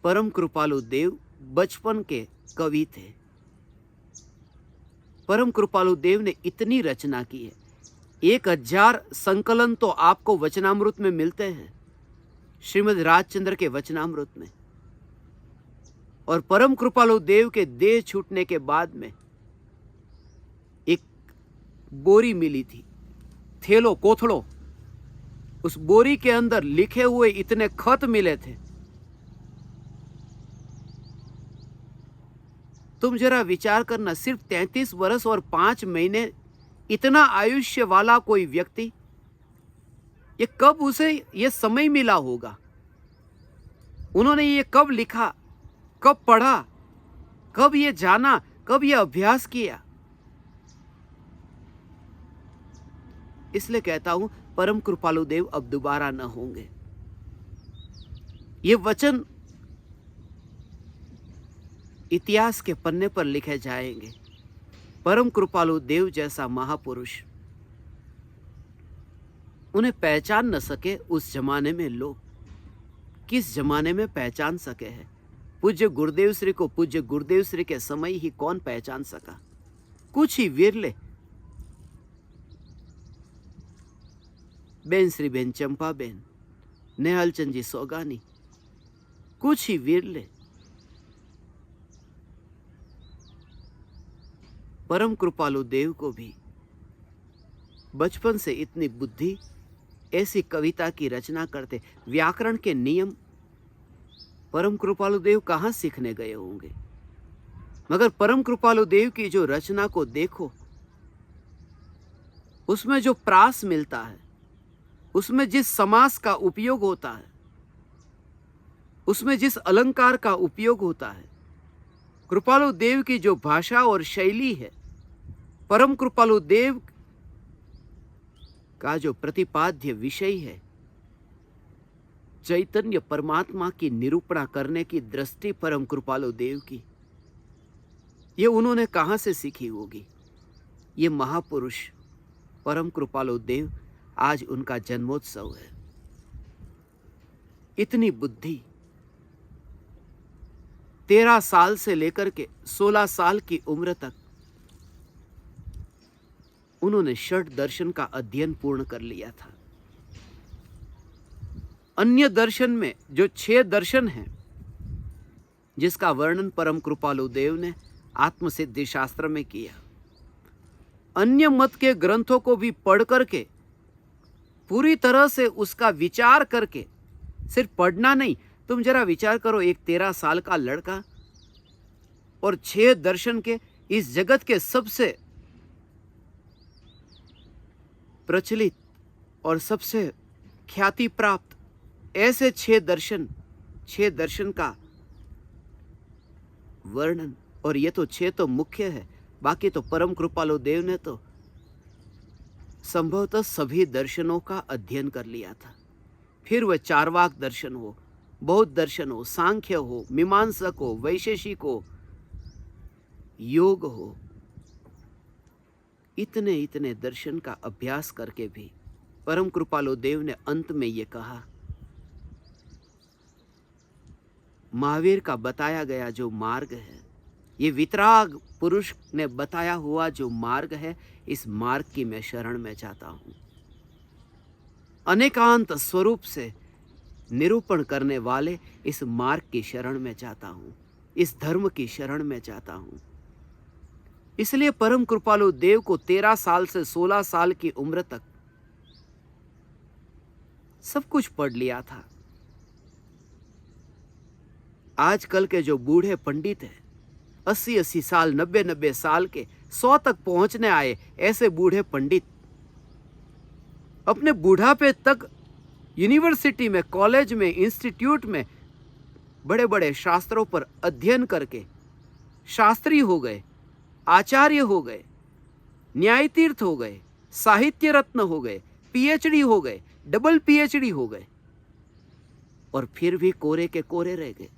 परम कृपालु देव बचपन के कवि थे। परम कृपालु देव ने इतनी रचना की है, 1000 संकलन तो आपको वचनामृत में मिलते हैं, श्रीमद् राजचंद्र के वचनामृत में। और परम कृपालु देव के देह छूटने के बाद में एक बोरी मिली थी, थैलो कोथड़ो, उस बोरी के अंदर लिखे हुए इतने खत मिले थे। तुम जरा विचार करना, सिर्फ 33 वर्ष और 5 महीने, इतना आयुष्य वाला कोई व्यक्ति, ये कब उसे ये समय मिला होगा? उन्होंने ये कब लिखा, कब पढ़ा, कब ये जाना, कब ये अभ्यास किया? इसलिए कहता हूं परम कृपालु देव अब दोबारा न होंगे। ये वचन इतिहास के पन्ने पर लिखे जाएंगे। परम कृपालु देव जैसा महापुरुष उन्हें पहचान न सके उस जमाने में लोग किस जमाने में पहचान सके हैं। पूज्य गुरुदेव श्री को पूज्य गुरुदेव श्री के समय ही कौन पहचान सका? कुछ ही विरले। बेन श्री बेन चंपा बेन, नेहलचंद जी सोगानी, कुछ ही विरले। परम कृपालु देव को भी बचपन से इतनी बुद्धि, ऐसी कविता की रचना करते, व्याकरण के नियम परम कृपालु देव कहाँ सीखने गए होंगे? मगर परम कृपालु देव की जो रचना को देखो, उसमें जो प्रास मिलता है, उसमें जिस समास का उपयोग होता है, उसमें जिस अलंकार का उपयोग होता है, कृपालु देव की जो भाषा और शैली है, परम कृपालु देव का जो प्रतिपाद्य विषय है, चैतन्य परमात्मा की निरूपणा करने की दृष्टि परम कृपालु देव की, ये उन्होंने कहां से सीखी होगी? ये महापुरुष परम कृपालु देव, आज उनका जन्मोत्सव है। इतनी बुद्धि 13 साल से लेकर के 16 साल की उम्र तक उन्होंने षड दर्शन का अध्ययन पूर्ण कर लिया था। अन्य दर्शन में जो 6 दर्शन हैं, जिसका वर्णन परम कृपालु देव ने आत्मसिद्धि शास्त्र में किया, अन्य मत के ग्रंथों को भी पढ़ करके पूरी तरह से उसका विचार करके, सिर्फ पढ़ना नहीं, तुम जरा विचार करो, एक 13 साल का लड़का और 6 दर्शन के, इस जगत के सबसे प्रचलित और सबसे ख्याति प्राप्त ऐसे 6 दर्शन का वर्णन, और ये तो 6 तो मुख्य है, बाकी तो परम कृपालु देव ने तो संभवतः सभी दर्शनों का अध्ययन कर लिया था। फिर वह चारवाक दर्शन हो, बौद्ध दर्शन हो, सांख्य हो, मीमांसक हो, वैशेषिक हो, योग हो, इतने इतने दर्शन का अभ्यास करके भी परम कृपालु देव ने अंत में ये कहा, महावीर का बताया गया जो मार्ग है, ये वितराग पुरुष ने बताया हुआ जो मार्ग है, इस मार्ग की मैं शरण में जाता हूं। अनेकांत स्वरूप से निरूपण करने वाले इस मार्ग की शरण में जाता हूं, इस धर्म की शरण में जाता हूं। इसलिए परम कृपालु देव को 13 साल से 16 साल की उम्र तक सब कुछ पढ़ लिया था। आजकल के जो बूढ़े पंडित हैं, 80-80 साल, 90-90 साल के, 100 तक पहुंचने आए, ऐसे बूढ़े पंडित अपने बुढ़ापे तक यूनिवर्सिटी में, कॉलेज में, इंस्टीट्यूट में बड़े बड़े शास्त्रों पर अध्ययन करके शास्त्री हो गए, आचार्य हो गए, न्याय तीर्थ हो गए, साहित्य रत्न हो गए, पीएचडी हो गए, डबल पीएचडी हो गए, और फिर भी कोरे के कोरे रह गए।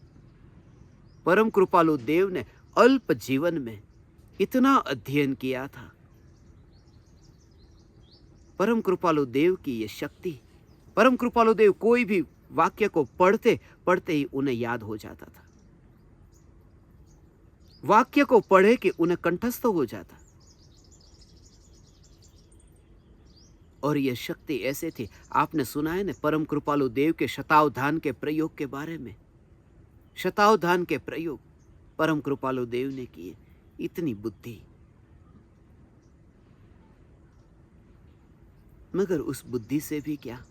परम कृपालु देव ने अल्प जीवन में इतना अध्ययन किया था। परम कृपालु देव की ये शक्ति, परम कृपालु देव कोई भी वाक्य को पढ़ते पढ़ते ही उन्हें याद हो जाता था, वाक्य को पढ़े कि उन्हें कंठस्थ हो जाता। और यह शक्ति ऐसे थी, आपने सुना है ना परम कृपालु देव के शतावधान के प्रयोग के बारे में। शतावधान के प्रयोग परम कृपालु देव ने किए। इतनी बुद्धि, मगर उस बुद्धि से भी क्या,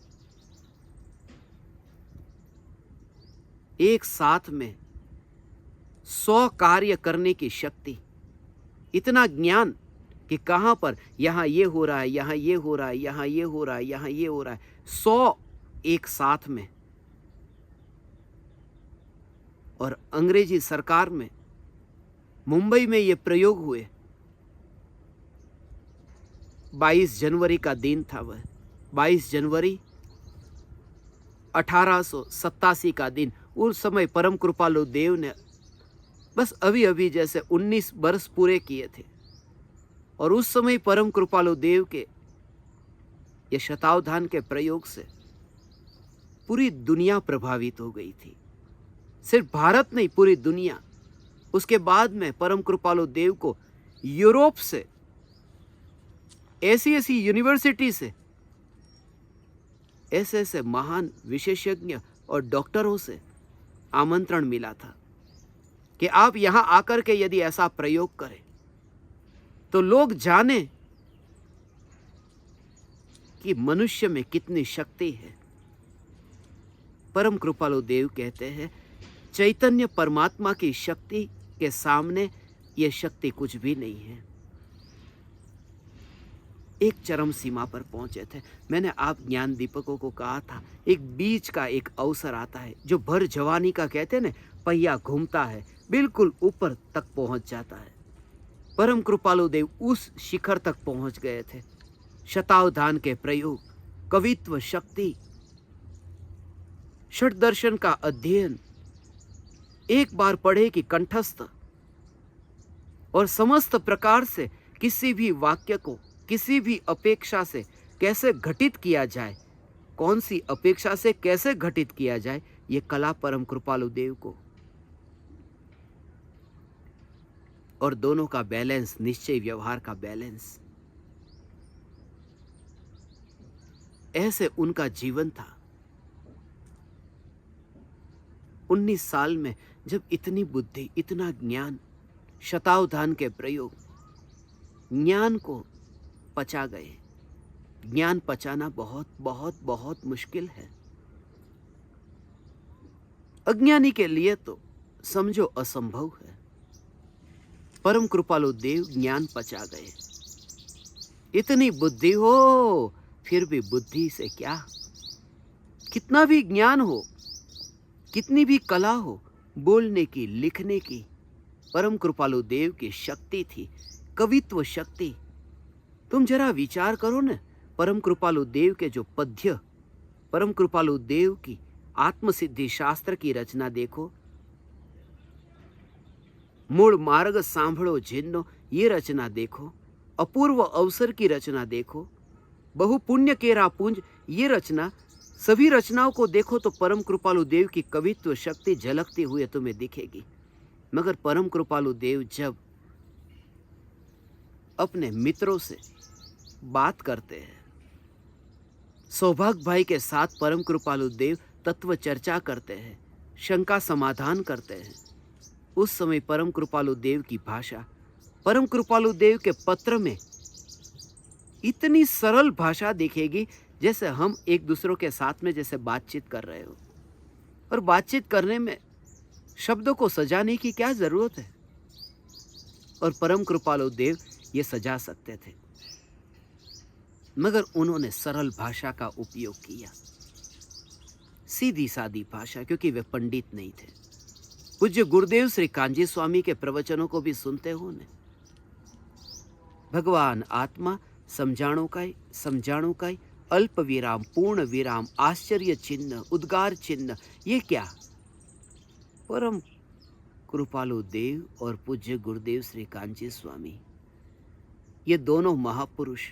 एक साथ में 100 कार्य करने की शक्ति, इतना ज्ञान कि कहां पर यहां ये हो रहा है, यहां ये हो रहा है, यहां ये हो रहा है, यहां ये हो रहा है, 100 एक साथ में। और अंग्रेजी सरकार में मुंबई में ये प्रयोग हुए, 22 जनवरी का दिन था। वह 22 जनवरी 1887 का दिन। उस समय परम कृपालु देव ने बस अभी अभी जैसे 19 वर्ष पूरे किए थे, और उस समय परम कृपालु देव के ये शतावधान के प्रयोग से पूरी दुनिया प्रभावित हो गई थी। सिर्फ भारत नहीं, पूरी दुनिया। उसके बाद में परम कृपालु देव को यूरोप से, ऐसी ऐसी यूनिवर्सिटी से, ऐसे ऐसे महान विशेषज्ञ और डॉक्टरों से आमंत्रण मिला था कि आप यहां आकर के यदि ऐसा प्रयोग करें तो लोग जाने कि मनुष्य में कितनी शक्ति है। परम कृपालु देव कहते हैं, चैतन्य परमात्मा की शक्ति के सामने यह शक्ति कुछ भी नहीं है। एक चरम सीमा पर पहुंचे थे। मैंने आप ज्ञान दीपकों को कहा था, एक बीच का एक अवसर आता है जो भर जवानी का कहते हैं ना, पहिया घूमता है, बिल्कुल ऊपर तक पहुंच जाता है। परम कृपालु देव उस शिखर तक पहुंच गए थे। शतावधान के प्रयोग, कवित्व शक्ति, षट दर्शन का अध्ययन एक बार पढ़े कि कंठस्थ, और समस्त प्रकार से किसी भी वाक्य को किसी भी अपेक्षा से कैसे घटित किया जाए, कौन सी अपेक्षा से कैसे घटित किया जाए, ये कला परम कृपालु देव को। और दोनों का बैलेंस, निश्चय व्यवहार का बैलेंस, ऐसे उनका जीवन था। 19 साल में जब इतनी बुद्धि, इतना ज्ञान, शतावधान के प्रयोग, ज्ञान को पचा गए। ज्ञान पचाना बहुत बहुत बहुत मुश्किल है। अज्ञानी के लिए तो समझो असंभव है। परम कृपालु देव ज्ञान पचा गए। इतनी बुद्धि हो, फिर भी बुद्धि से क्या, कितना भी ज्ञान हो, कितनी भी कला हो, बोलने की, लिखने की, परम कृपालु देव की शक्ति थी, कवित्व शक्ति। तुम जरा विचार करो न, परम कृपालु देव के जो पद्य, परम कृपालु देव की आत्मसिद्धि शास्त्र की रचना देखो। मूल मार्ग सांभळो जिन्नो, ये रचना देखो। अपूर्व अवसर की रचना देखो। बहुपुण्य केरा पुंज, ये रचना, सभी रचनाओं को देखो तो परम कृपालु देव की कवित्व शक्ति झलकती हुई तुम्हें दिखेगी। मगर परम कृपालु देव जब अपने मित्रों से बात करते हैं, सौभाग्य भाई के साथ परम कृपालु देव तत्व चर्चा करते हैं, शंका समाधान करते हैं, उस समय परम कृपालु देव की भाषा, परम कृपालु देव के पत्र में इतनी सरल भाषा दिखेगी जैसे हम एक दूसरों के साथ में जैसे बातचीत कर रहे हो। और बातचीत करने में शब्दों को सजाने की क्या जरूरत है, और परम कृपालु देव ये सजा सकते थे, मगर उन्होंने सरल भाषा का उपयोग किया, सीधी सादी भाषा, क्योंकि वे पंडित नहीं थे। पूज्य गुरुदेव श्री कांजी स्वामी के प्रवचनों को भी सुनते हो ने, भगवान आत्मा समझाणु काई, अल्प विराम, पूर्ण विराम, आश्चर्य चिन्ह, उद्गार चिन्ह, ये क्या? परम कृपालु देव और पूज्य गुरुदेव श्री कांजी स्वामी, ये दोनों महापुरुष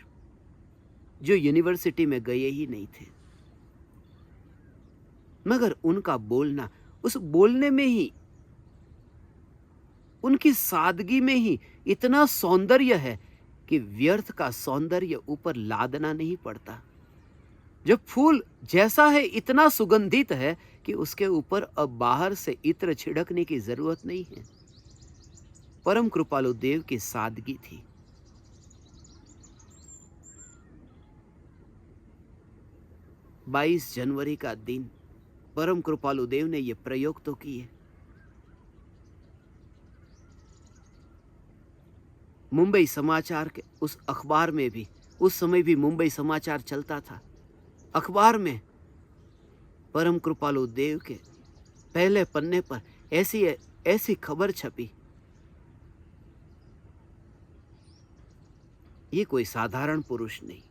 जो यूनिवर्सिटी में गए ही नहीं थे, मगर उनका बोलना, उस बोलने में ही, उनकी सादगी में ही इतना सौंदर्य है कि व्यर्थ का सौंदर्य ऊपर लादना नहीं पड़ता। जब फूल जैसा है इतना सुगंधित है कि उसके ऊपर अब बाहर से इत्र छिड़कने की जरूरत नहीं है। परम कृपालु देव की सादगी थी। बाईस जनवरी का दिन परम कृपालु देव ने यह प्रयोग तो किए। मुंबई समाचार के उस अखबार में भी, उस समय भी मुंबई समाचार चलता था, अखबार में परम कृपालु देव के पहले पन्ने पर ऐसी खबर छपी, ये कोई साधारण पुरुष नहीं,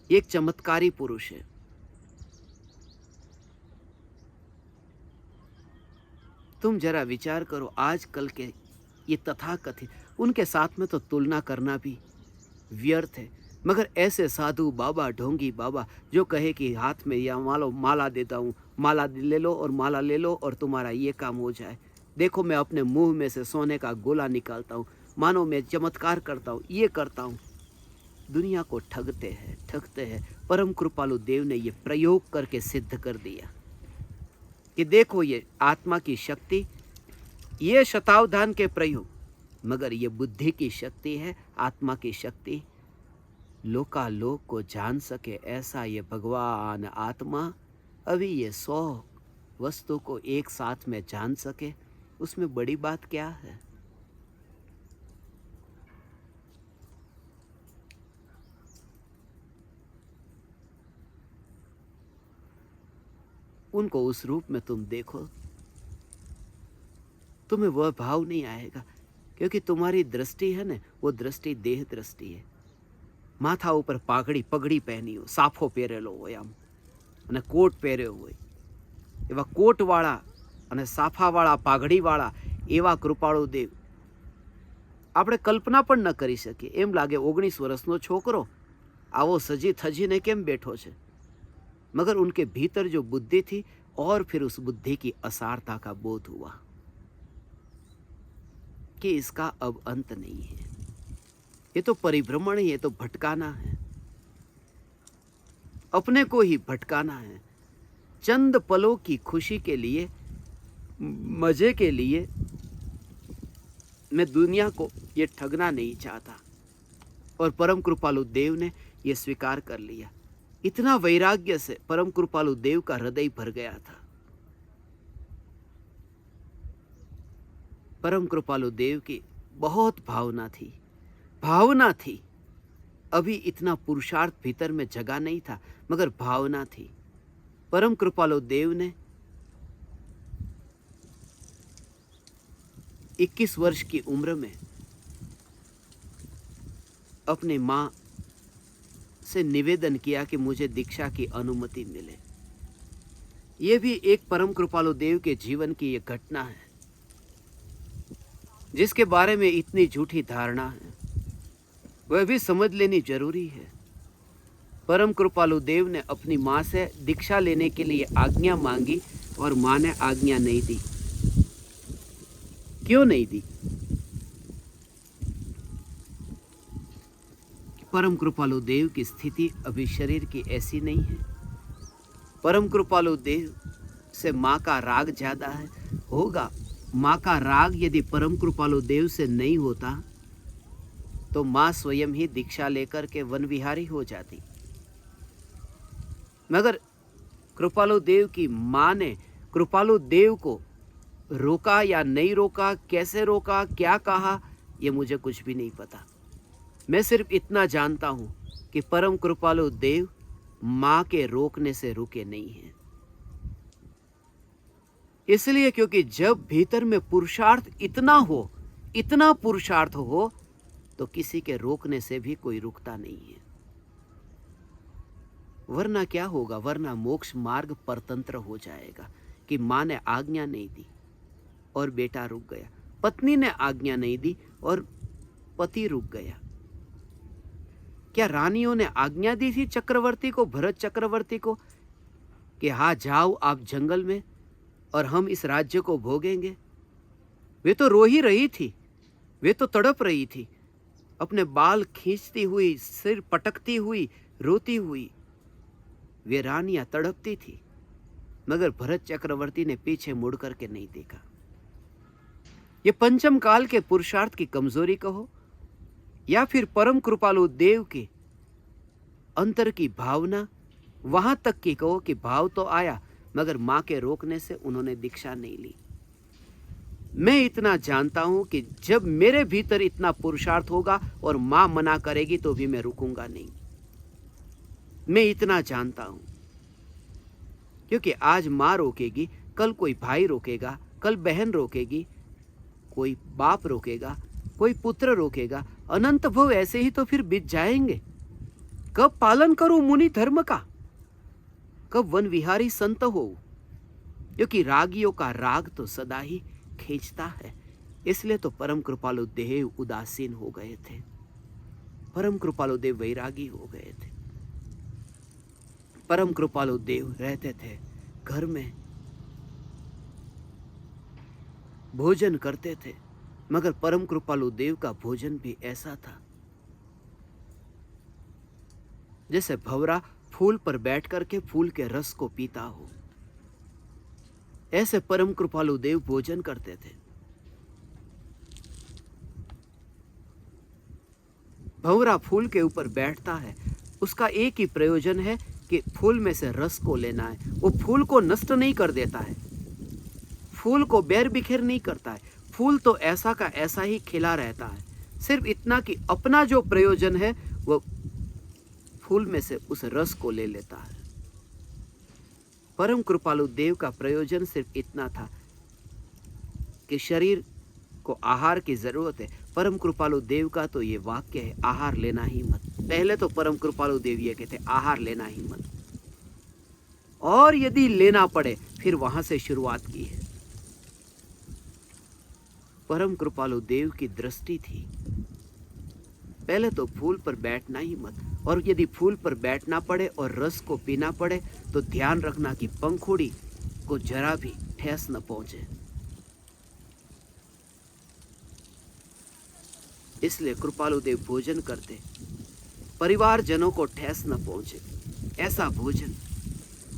ये एक चमत्कारी पुरुष है। तुम जरा विचार करो, आजकल के ये तथाकथित, उनके साथ में तो तुलना करना भी व्यर्थ है। मगर ऐसे साधु बाबा, ढोंगी बाबा जो कहे कि हाथ में या माला देता हूँ, माला ले लो और माला ले लो और तुम्हारा ये काम हो जाए, देखो मैं अपने मुंह में से सोने का गोला निकालता हूँ, मानो मैं चमत्कार करता हूँ, ये करता हूँ। दुनिया को ठगते हैं। परम कृपालु देव ने ये प्रयोग करके सिद्ध कर दिया कि देखो ये आत्मा की शक्ति, ये शतावधान के प्रयोग, मगर ये बुद्धि की शक्ति है, आत्मा की शक्ति। लोकालोक को जान सके ऐसा ये भगवान आत्मा अभी ये 100 वस्तु को एक साथ में जान सके, उसमें बड़ी बात क्या है? उनको उस रूप में तुम देखो, तुम्हें वह भाव नहीं आएगा, क्योंकि तुम्हारी दृष्टि है ना, वो दृष्टि देह दृष्टि है। माथा ऊपर पगड़ी पहनी हो, साफो પહેરેલો હોય આમ અને કોટ પહેર્યો હોય, એવા કોટવાળા અને સાફાવાળા પાઘડીવાળા એવા કૃપાળુ દેવ આપણે કલ્પના પણ ન કરી શકીએ। એમ લાગે 19 વર્ષનો છોકરો આવો સજી થજીને કેમ બેઠો છે, मगर उनके भीतर जो बुद्धि थी और फिर उस बुद्धि की असारता का बोध हुआ कि इसका अब अंत नहीं है, ये तो परिभ्रमण है, ये तो भटकाना है, अपने को ही भटकाना है। चंद पलों की खुशी के लिए, मजे के लिए मैं दुनिया को ये ठगना नहीं चाहता। और परम कृपालु देव ने ये स्वीकार कर लिया। इतना वैराग्य से परम कृपालु देव का हृदय भर गया था। परम कृपालु देव की बहुत भावना थी। अभी इतना पुरुषार्थ भीतर में जगा नहीं था, मगर भावना थी। परम कृपालु देव ने 21 वर्ष की उम्र में अपनी मां से निवेदन किया कि मुझे दीक्षा की अनुमति मिले। यह भी एक परम कृपालु देव के जीवन की यह घटना है, जिसके बारे में इतनी झूठी धारणा है, वह भी समझ लेनी जरूरी है। परम कृपालु देव ने अपनी मां से दीक्षा लेने के लिए आज्ञा मांगी और मां ने आज्ञा नहीं दी। क्यों नहीं दी? परम कृपालु देव की स्थिति अभी शरीर की ऐसी नहीं है। परम कृपालु देव से मां का राग ज्यादा है, होगा। मां का राग यदि परम कृपालु देव से नहीं होता तो मां स्वयं ही दीक्षा लेकर के वन विहारी हो जाती। मगर कृपालु देव की मां ने कृपालु देव को रोका या नहीं रोका, कैसे रोका, क्या कहा, यह मुझे कुछ भी नहीं पता। मैं सिर्फ इतना जानता हूं कि परम कृपालु देव मां के रोकने से रुके नहीं हैं। इसलिए क्योंकि जब भीतर में पुरुषार्थ इतना पुरुषार्थ हो तो किसी के रोकने से भी कोई रुकता नहीं है। वरना क्या होगा? वरना मोक्ष मार्ग परतंत्र हो जाएगा कि मां ने आज्ञा नहीं दी और बेटा रुक गया, पत्नी ने आज्ञा नहीं दी और पति रुक गया। क्या रानियों ने आज्ञा दी थी चक्रवर्ती को, भरत चक्रवर्ती को, कि हाँ जाओ आप जंगल में और हम इस राज्य को भोगेंगे? वे तो रो ही रही थी, वे तो तड़प रही थी, अपने बाल खींचती हुई, सिर पटकती हुई, रोती हुई वे रानियां तड़पती थी। मगर भरत चक्रवर्ती ने पीछे मुड़ करके नहीं देखा। ये पंचम काल के पुरुषार्थ की कमजोरी कहो या फिर परम कृपालु देव के अंतर की भावना, वहां तक की कहो कि भाव तो आया मगर मां के रोकने से उन्होंने दीक्षा नहीं ली। मैं इतना जानता हूं कि जब मेरे भीतर इतना पुरुषार्थ होगा और मां मना करेगी तो भी मैं रुकूंगा नहीं। मैं इतना जानता हूं क्योंकि आज मां रोकेगी, कल कोई भाई रोकेगा, कल बहन रोकेगी, कोई बाप रोकेगा, कोई पुत्र रोकेगा अनंत भव ऐसे ही तो फिर बीत जाएंगे। कब पालन करूं मुनि धर्म का, कब वन विहारी संत हो, क्योंकि रागियों का राग तो सदा ही खींचता है। इसलिए तो परम कृपालु देव उदासीन हो गए थे, परम कृपालु देव वैरागी हो गए थे। परम कृपालु देव रहते थे घर में, भोजन करते थे, मगर परम कृपालु देव का भोजन भी ऐसा था जैसे भंवरा फूल पर बैठ करके फूल के रस को पीता हो। ऐसे परम कृपालु देव भोजन करते थे। भंवरा फूल के ऊपर बैठता है, उसका एक ही प्रयोजन है कि फूल में से रस को लेना है। वो फूल को नष्ट नहीं कर देता है, फूल को बैर बिखेर नहीं करता है। फूल तो ऐसा का ऐसा ही खिला रहता है, सिर्फ इतना कि अपना जो प्रयोजन है वो फूल में से उस रस को ले लेता है। परम कृपालु देव का प्रयोजन सिर्फ इतना था कि शरीर को आहार की जरूरत है। परम कृपालु देव का तो ये वाक्य है, आहार लेना ही मत। पहले तो परम कृपालु देव ये कहते आहार लेना ही मत, और यदि लेना पड़े फिर वहां से शुरुआत की है। परम कृपालु देव की दृष्टि थी पहले तो फूल पर बैठना ही मत, और यदि फूल पर बैठना पड़े और रस को पीना पड़े तो ध्यान रखना कि पंखुड़ी को जरा भी ठेस न पहुंचे। इसलिए कृपालु देव भोजन करते, परिवारजनों को ठेस न पहुंचे, ऐसा भोजन।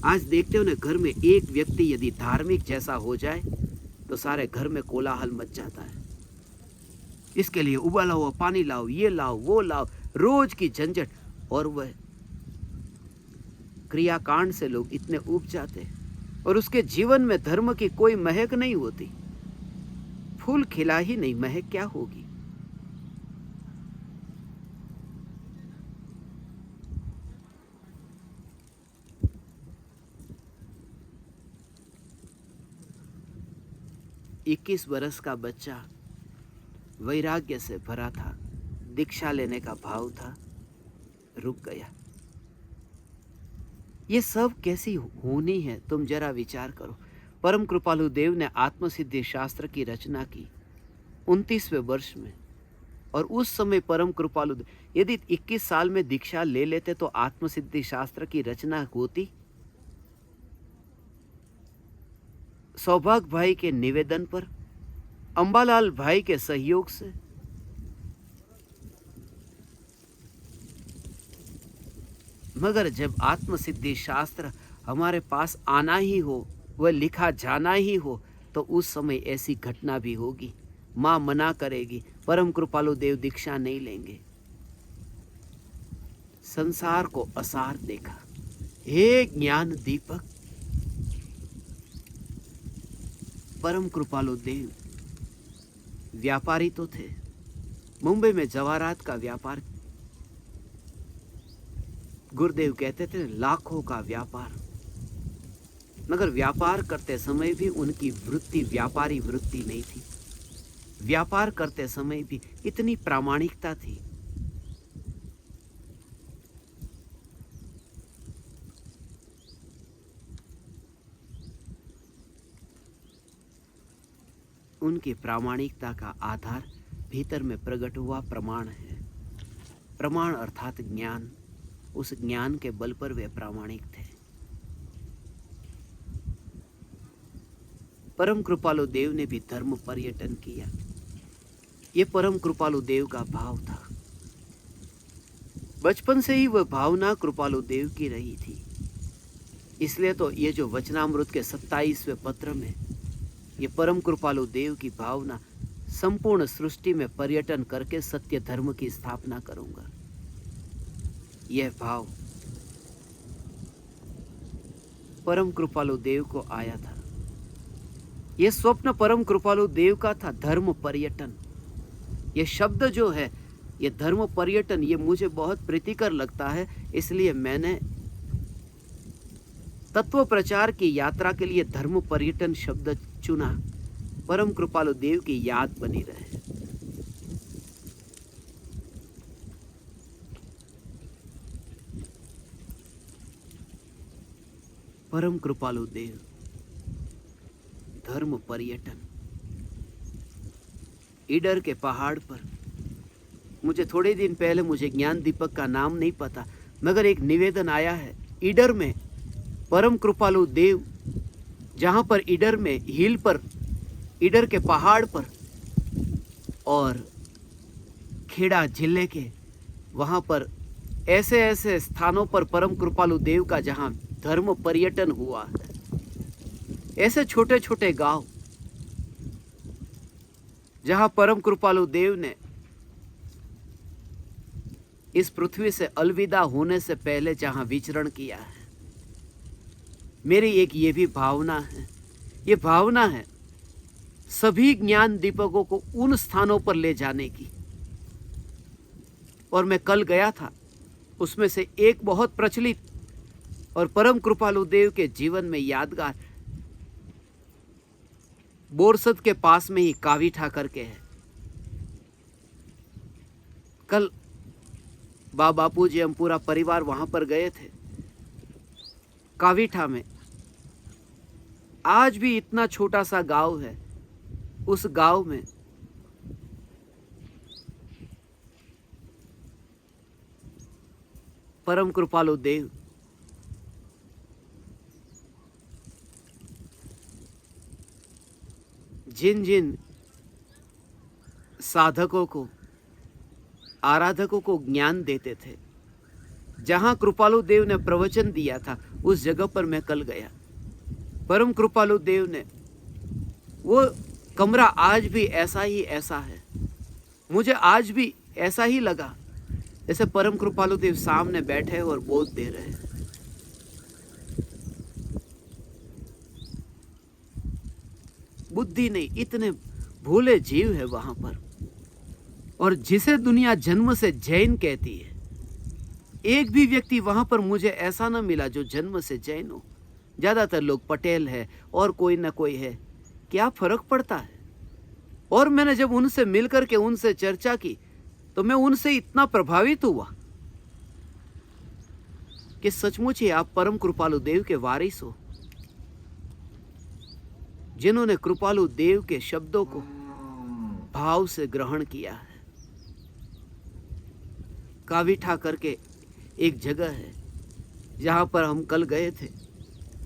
आज देखते हो ना, घर में एक व्यक्ति यदि धार्मिक जैसा हो जाए तो सारे घर में कोलाहल मच जाता है। इसके लिए उबाला हुआ पानी लाओ, ये लाओ, वो लाओ, रोज की झंझट। और वह क्रियाकांड से लोग इतने ऊब जाते और उसके जीवन में धर्म की कोई महक नहीं होती। फूल खिला ही नहीं, महक क्या होगी। इक्कीस वर्ष का बच्चा वैराग्य से भरा था, दीक्षा लेने का भाव था, रुक गया। ये सब कैसी होनी है, तुम जरा विचार करो। परम कृपालु देव ने आत्मसिद्धि शास्त्र की रचना की 29वें वर्ष में, और उस समय परम कृपालु यदि 21 साल में दीक्षा ले लेते तो आत्मसिद्धि शास्त्र की रचना होती। सौभाग्य भाई के निवेदन पर, अंबालाल भाई के सहयोग से, मगर जब आत्मसिद्धि शास्त्र हमारे पास आना ही हो, वह लिखा जाना ही हो, तो उस समय ऐसी घटना भी होगी। मां मना करेगी, परम कृपालु देव दीक्षा नहीं लेंगे। संसार को असार देखा। हे ज्ञान दीपक, परम कृपालु देव व्यापारी तो थे, मुंबई में जवाहरात का व्यापार, गुरुदेव कहते थे लाखों का व्यापार, मगर व्यापार करते समय भी उनकी वृत्ति व्यापारी वृत्ति नहीं थी। व्यापार करते समय भी इतनी प्रामाणिकता थी। उनकी प्रामाणिकता का आधार भीतर में प्रकट हुआ प्रमाण है। प्रमाण अर्थात ज्ञान। उस ज्ञान के बल पर वे प्रामाणिक थे। परम कृपालु देव ने भी धर्म पर्यटन किया। ये परम कृपालु देव का भाव था। बचपन से ही वह भावना कृपालु देव की रही थी। इसलिए तो ये जो वचनामृत के 27वें पत्र में ये परम कृपालु देव की भावना, संपूर्ण सृष्टि में पर्यटन करके सत्य धर्म की स्थापना करूंगा, यह भाव परम कृपालु देव को आया था। यह स्वप्न परम कृपालु देव का था, धर्म पर्यटन। यह शब्द जो है, यह धर्म पर्यटन, ये मुझे बहुत प्रीतिकर लगता है। इसलिए मैंने तत्व प्रचार की यात्रा के लिए धर्म पर्यटन शब्द चुना। परम कृपालु देव की याद बनी रहे। परम कृपालु देव, धर्म पर्यटन ईडर के पहाड़ पर। मुझे थोड़े दिन पहले मुझे ज्ञान दीपक का नाम नहीं पता, मगर एक निवेदन आया है ईडर में परम कृपालु देव, जहाँ पर ईडर में हिल पर, ईडर के पहाड़ पर और खेड़ा जिले के वहाँ पर ऐसे ऐसे स्थानों पर परम कृपालु देव का जहाँ धर्म पर्यटन हुआ है। ऐसे छोटे छोटे गांव जहाँ परम कृपालु देव ने इस पृथ्वी से अलविदा होने से पहले जहाँ विचरण किया है। मेरी एक ये भी भावना है, ये भावना है सभी ज्ञान दीपकों को उन स्थानों पर ले जाने की। और मैं कल गया था, उसमें से एक बहुत प्रचलित और परम कृपालु देव के जीवन में यादगार बोरसद के पास में ही कावीठा करके है। कल बापू जी हम पूरा परिवार वहां पर गए थे। कावीठा में आज भी इतना छोटा सा गांव है, उस गांव में परम कृपालु देव जिन जिन साधकों को, आराधकों को ज्ञान देते थे, जहां कृपालु देव ने प्रवचन दिया था, उस जगह पर मैं कल गया। परम कृपालु देव ने वो कमरा आज भी ऐसा ही ऐसा है। मुझे आज भी ऐसा ही लगा जैसे परम कृपालु देव सामने बैठे और बोध दे रहे हैं। बुद्धि नहीं, इतने भोले जीव है वहां पर। और जिसे दुनिया जन्म से जैन कहती है, एक भी व्यक्ति वहां पर मुझे ऐसा ना मिला जो जन्म से जैन हो। ज्यादातर लोग पटेल है और कोई ना कोई है, क्या फर्क पड़ता है। और मैंने जब उनसे मिलकर के उनसे चर्चा की तो मैं उनसे इतना प्रभावित हुआ कि सचमुच ही आप परम कृपालु देव के वारिस हो, जिन्होंने कृपालु देव के शब्दों को भाव से ग्रहण किया है। कावीठा करके एक जगह है जहां पर हम कल गए थे।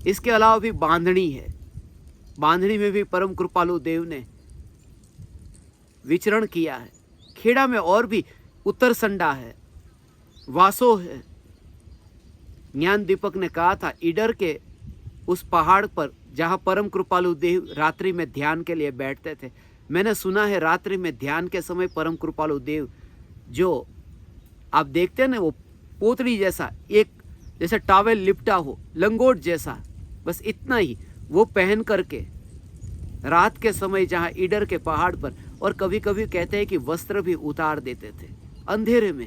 इसके अलावा भी बांधनी है, बांधनी में भी परम कृपालु देव ने विचरण किया है। खेड़ा में और भी उत्तरसंडा है, वासो है। ज्ञान दीपक ने कहा था ईडर के उस पहाड़ पर जहां परम कृपालु देव रात्रि में ध्यान के लिए बैठते थे। मैंने सुना है रात्रि में ध्यान के समय परम कृपालु देव, जो आप देखते हैं ना, वो पोतली जैसा एक जैसे टॉवेल लिपटा हो, लंगोट जैसा, बस इतना ही वो पहन करके रात के समय जहां ईडर के पहाड़ पर, और कभी कभी कहते हैं कि वस्त्र भी उतार देते थे अंधेरे में।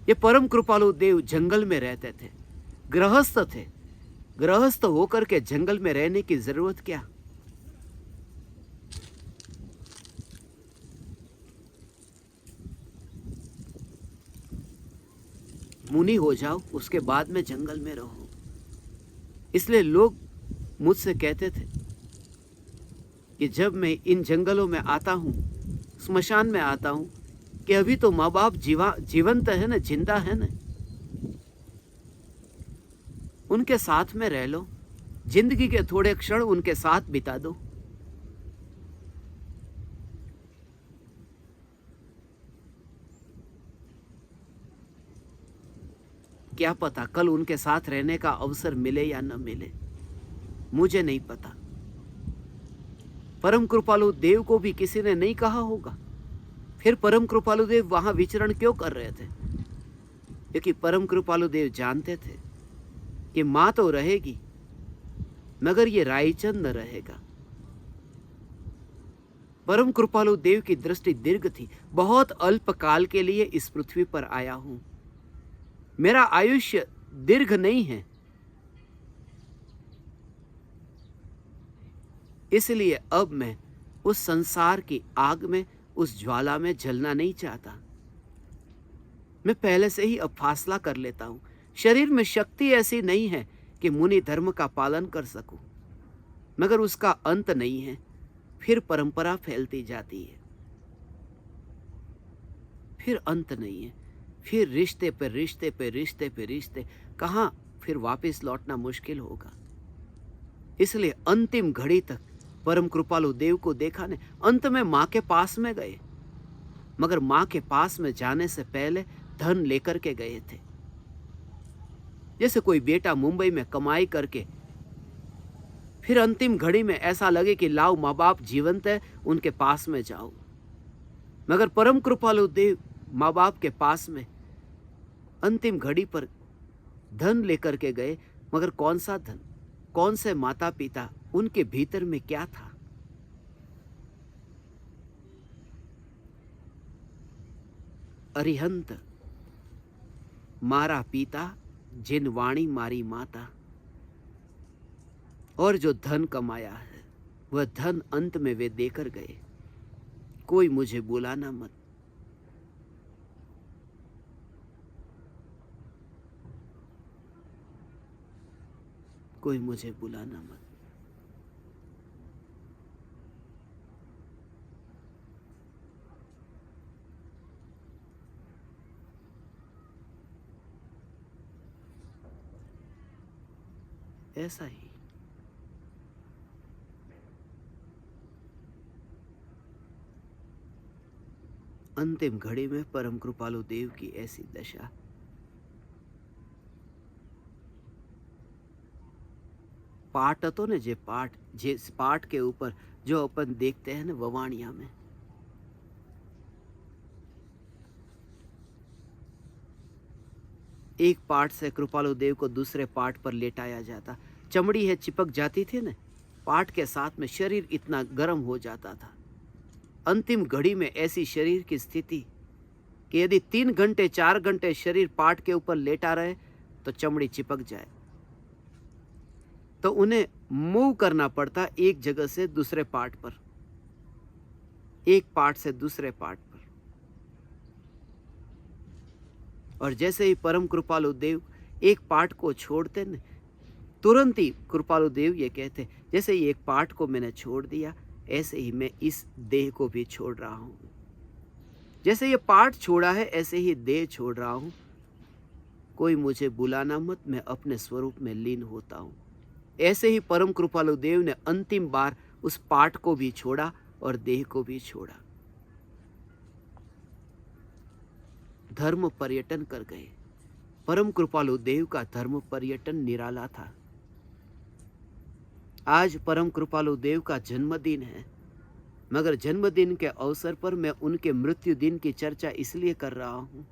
ये परम कृपालु देव जंगल में रहते थे, गृहस्थ थे। गृहस्थ होकर के जंगल में रहने की जरूरत क्या। मुनि हो जाओ, उसके बाद में जंगल में रहो। इसलिए लोग मुझसे कहते थे कि जब मैं इन जंगलों में आता हूं, स्मशान में आता हूं, कि अभी तो माँ बाप जीवंत है ना, जिंदा है ना, उनके साथ में रह लो, जिंदगी के थोड़े क्षण उनके साथ बिता दो। क्या पता कल उनके साथ रहने का अवसर मिले या न मिले, मुझे नहीं पता। परम कृपालु देव को भी किसी ने नहीं कहा होगा, फिर परम कृपालु देव वहां विचरण क्यों कर रहे थे? क्योंकि परम कृपालु देव जानते थे कि मां तो रहेगी मगर ये रायचंद न रहेगा। परम कृपालु देव की दृष्टि दीर्घ थी। बहुत अल्प काल के लिए इस पृथ्वी पर आया हूं, मेरा आयुष्य दीर्घ नहीं है, इसलिए अब मैं उस संसार की आग में, उस ज्वाला में जलना नहीं चाहता। मैं पहले से ही अब फासला कर लेता हूं। शरीर में शक्ति ऐसी नहीं है कि मुनि धर्म का पालन कर सकूं, मगर उसका अंत नहीं है। फिर परंपरा फैलती जाती है, फिर अंत नहीं है, फिर रिश्ते पे रिश्ते पे रिश्ते पे रिश्ते, कहाँ फिर वापस लौटना मुश्किल होगा। इसलिए अंतिम घड़ी तक परम कृपालु देव को देखा ने। अंत में माँ के पास में गए, मगर माँ के पास में जाने से पहले धन लेकर के गए थे। जैसे कोई बेटा मुंबई में कमाई करके फिर अंतिम घड़ी में ऐसा लगे कि लाओ माँ बाप जीवंत है, उनके पास में जाओ। मगर परम कृपालु देव माँ बाप के पास में अंतिम घड़ी पर धन लेकर के गए, मगर कौन सा धन, कौन से माता पिता, उनके भीतर में क्या था? अरिहंत मारा पिता, जिन वाणी मारी माता। और जो धन कमाया है वह धन अंत में वे देकर गए। कोई मुझे बुलाना मत। कोई मुझे बुलाना मत। ऐसा ही अंतिम घड़ी में परम कृपालु देव की ऐसी दशा। पाठ तो ने जे पाठ, जिस पाठ के ऊपर जो अपन देखते हैं ना ववाणिया में, एक पाठ से कृपालु देव को दूसरे पाठ पर लेटाया जाता। चमड़ी है चिपक जाती थी ना, पाठ के साथ में शरीर इतना गर्म हो जाता था। अंतिम घड़ी में ऐसी शरीर की स्थिति कि यदि 3 घंटे 4 घंटे शरीर पाठ के ऊपर लेटा रहे तो चमड़ी चिपक जाए, तो उन्हें मूव करना पड़ता एक जगह से दूसरे पाठ पर, एक पाठ से दूसरे पाठ पर। और जैसे ही परम कृपालु देव एक पाठ को छोड़ते न, तुरंत ही कृपालु देव ये कहते, जैसे ही एक पाठ को मैंने छोड़ दिया, ऐसे ही मैं इस देह को भी छोड़ रहा हूं। जैसे ये पाठ छोड़ा है ऐसे ही देह छोड़ रहा हूं। कोई मुझे बुलाना मत, मैं अपने स्वरूप में लीन होता हूं। ऐसे ही परम कृपालु देव ने अंतिम बार उस पाठ को भी छोड़ा और देह को भी छोड़ा। धर्म पर्यटन कर गए। परम कृपालु देव का धर्म पर्यटन निराला था। आज परम कृपालु देव का जन्मदिन है, मगर जन्मदिन के अवसर पर मैं उनके मृत्यु दिन की चर्चा इसलिए कर रहा हूं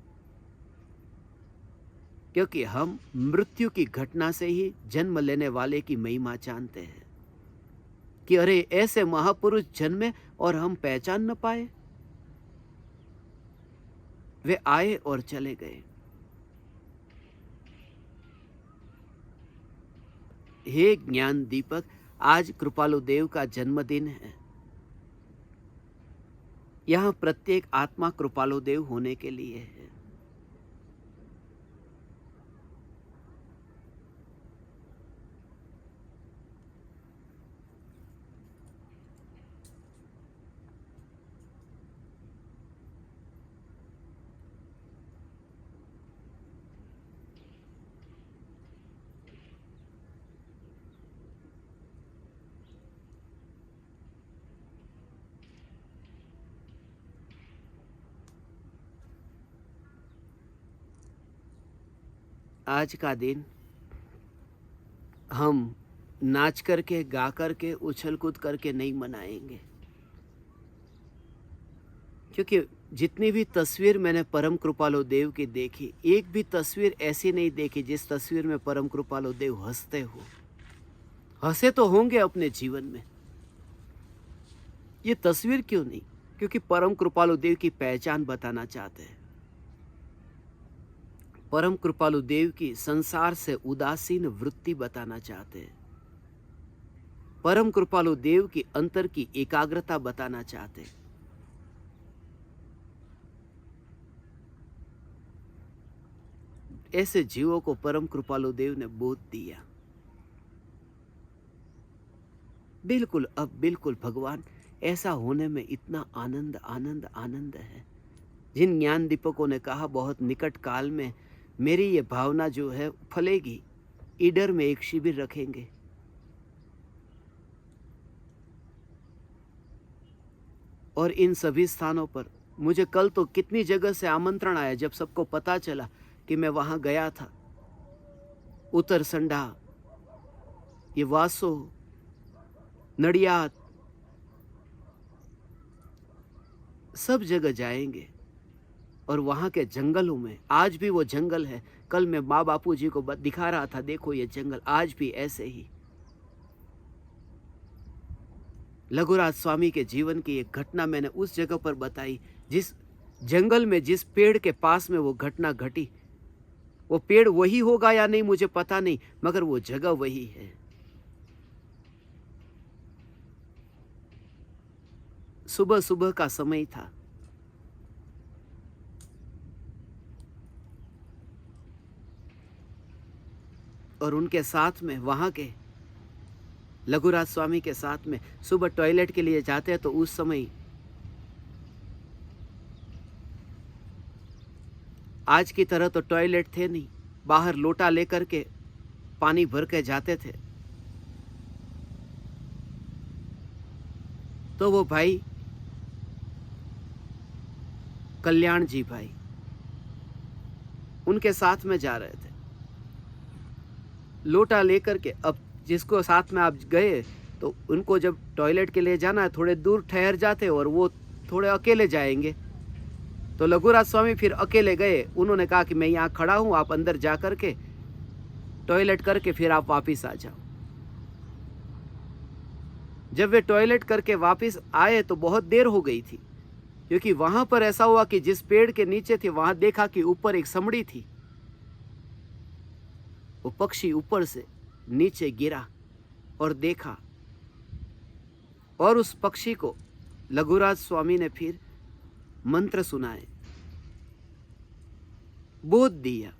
क्योंकि हम मृत्यु की घटना से ही जन्म लेने वाले की महिमा जानते हैं कि अरे ऐसे महापुरुष जन्मे और हम पहचान न पाए। वे आए और चले गए। हे ज्ञान दीपक, आज कृपालु देव का जन्मदिन है। यहां प्रत्येक आत्मा कृपालु देव होने के लिए है। आज का दिन हम नाच करके, गा करके, उछल कूद करके नहीं मनाएंगे, क्योंकि जितनी भी तस्वीर मैंने परम कृपालु देव की देखी, एक भी तस्वीर ऐसी नहीं देखी जिस तस्वीर में परम कृपालु देव हंसते हो। हंसे तो होंगे अपने जीवन में, ये तस्वीर क्यों नहीं? क्योंकि परम कृपालु देव की पहचान बताना चाहते हैं। परम कृपालु देव की संसार से उदासीन वृत्ति बताना चाहते हैं। परम कृपालु देव की अंतर की एकाग्रता बताना चाहते हैं। ऐसे जीवों को परम कृपालु देव ने बोध दिया। बिल्कुल, अब बिल्कुल भगवान, ऐसा होने में इतना आनंद आनंद आनंद है। जिन ज्ञान दीपकों ने कहा बहुत निकट काल में मेरी ये भावना जो है फलेगी, ईडर में एक शिविर रखेंगे। और इन सभी स्थानों पर मुझे कल तो कितनी जगह से आमंत्रण आया, जब सबको पता चला कि मैं वहां गया था। उत्तरसंडा, ये वासो, नडियाद, सब जगह जाएंगे। और वहां के जंगलों में, आज भी वो जंगल है। कल मैं माँ बापू जी को दिखा रहा था, देखो ये जंगल आज भी ऐसे ही। लघुराज स्वामी के जीवन की एक घटना मैंने उस जगह पर बताई, जिस जंगल में, जिस पेड़ के पास में वो घटना घटी। वो पेड़ वही होगा या नहीं मुझे पता नहीं, मगर वो जगह वही है। सुबह सुबह का समय था। और उनके साथ में, वहां के लघुराज स्वामी के साथ में सुबह टॉयलेट के लिए जाते हैं, तो उस समय आज की तरह तो टॉयलेट थे नहीं, बाहर लोटा लेकर के पानी भर के जाते थे। तो वो भाई कल्याण जी भाई उनके साथ में जा रहे थे, लोटा लेकर के। अब जिसको साथ में आप गए, तो उनको जब टॉयलेट के लिए जाना है, थोड़े दूर ठहर जाते और वो थोड़े अकेले जाएंगे। तो लघुराज स्वामी फिर अकेले गए। उन्होंने कहा कि मैं यहाँ खड़ा हूँ, आप अंदर जा कर के टॉयलेट करके फिर आप वापिस आ जाओ। जब वे टॉयलेट करके वापिस आए तो बहुत देर हो गई थी, क्योंकि वहां पर ऐसा हुआ कि जिस पेड़ के नीचे थे वहां देखा कि ऊपर एक समड़ी थी। वो पक्षी ऊपर से नीचे गिरा और देखा, और उस पक्षी को लघुराज स्वामी ने फिर मंत्र सुनाए, बोध दिया,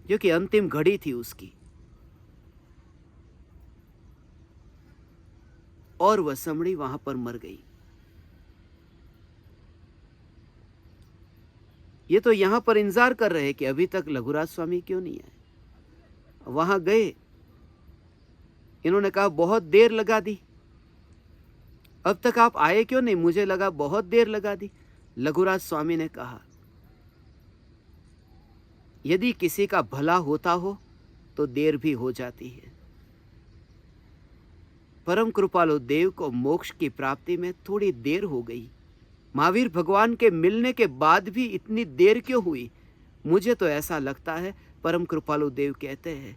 क्योंकि अंतिम घड़ी थी उसकी। और वह समड़ी वहां पर मर गई। ये तो यहां पर इंतजार कर रहे कि अभी तक लघुराज स्वामी क्यों नहीं आए। वहां गए, इन्होंने कहा बहुत देर लगा दी, अब तक आप आए क्यों नहीं, मुझे लगा बहुत देर लगा दी। लघुराज स्वामी ने कहा, यदि किसी का भला होता हो तो देर भी हो जाती है। परम कृपालु देव को मोक्ष की प्राप्ति में थोड़ी देर हो गई। महावीर भगवान के मिलने के बाद भी इतनी देर क्यों हुई? मुझे तो ऐसा लगता है, परम कृपालु देव कहते हैं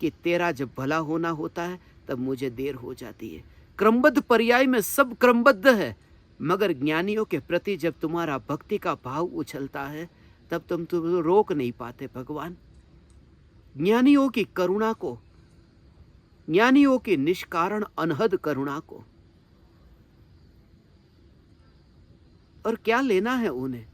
कि तेरा जब भला होना होता है तब मुझे देर हो जाती है। क्रमबद्ध पर्याय में सब क्रमबद्ध है, मगर ज्ञानियों के प्रति जब तुम्हारा भक्ति का भाव उछलता है तब तुम रोक नहीं पाते भगवान। ज्ञानियों की करुणा को, ज्ञानियों की निष्कारण अनहद करुणा को। और क्या लेना है उन्हें?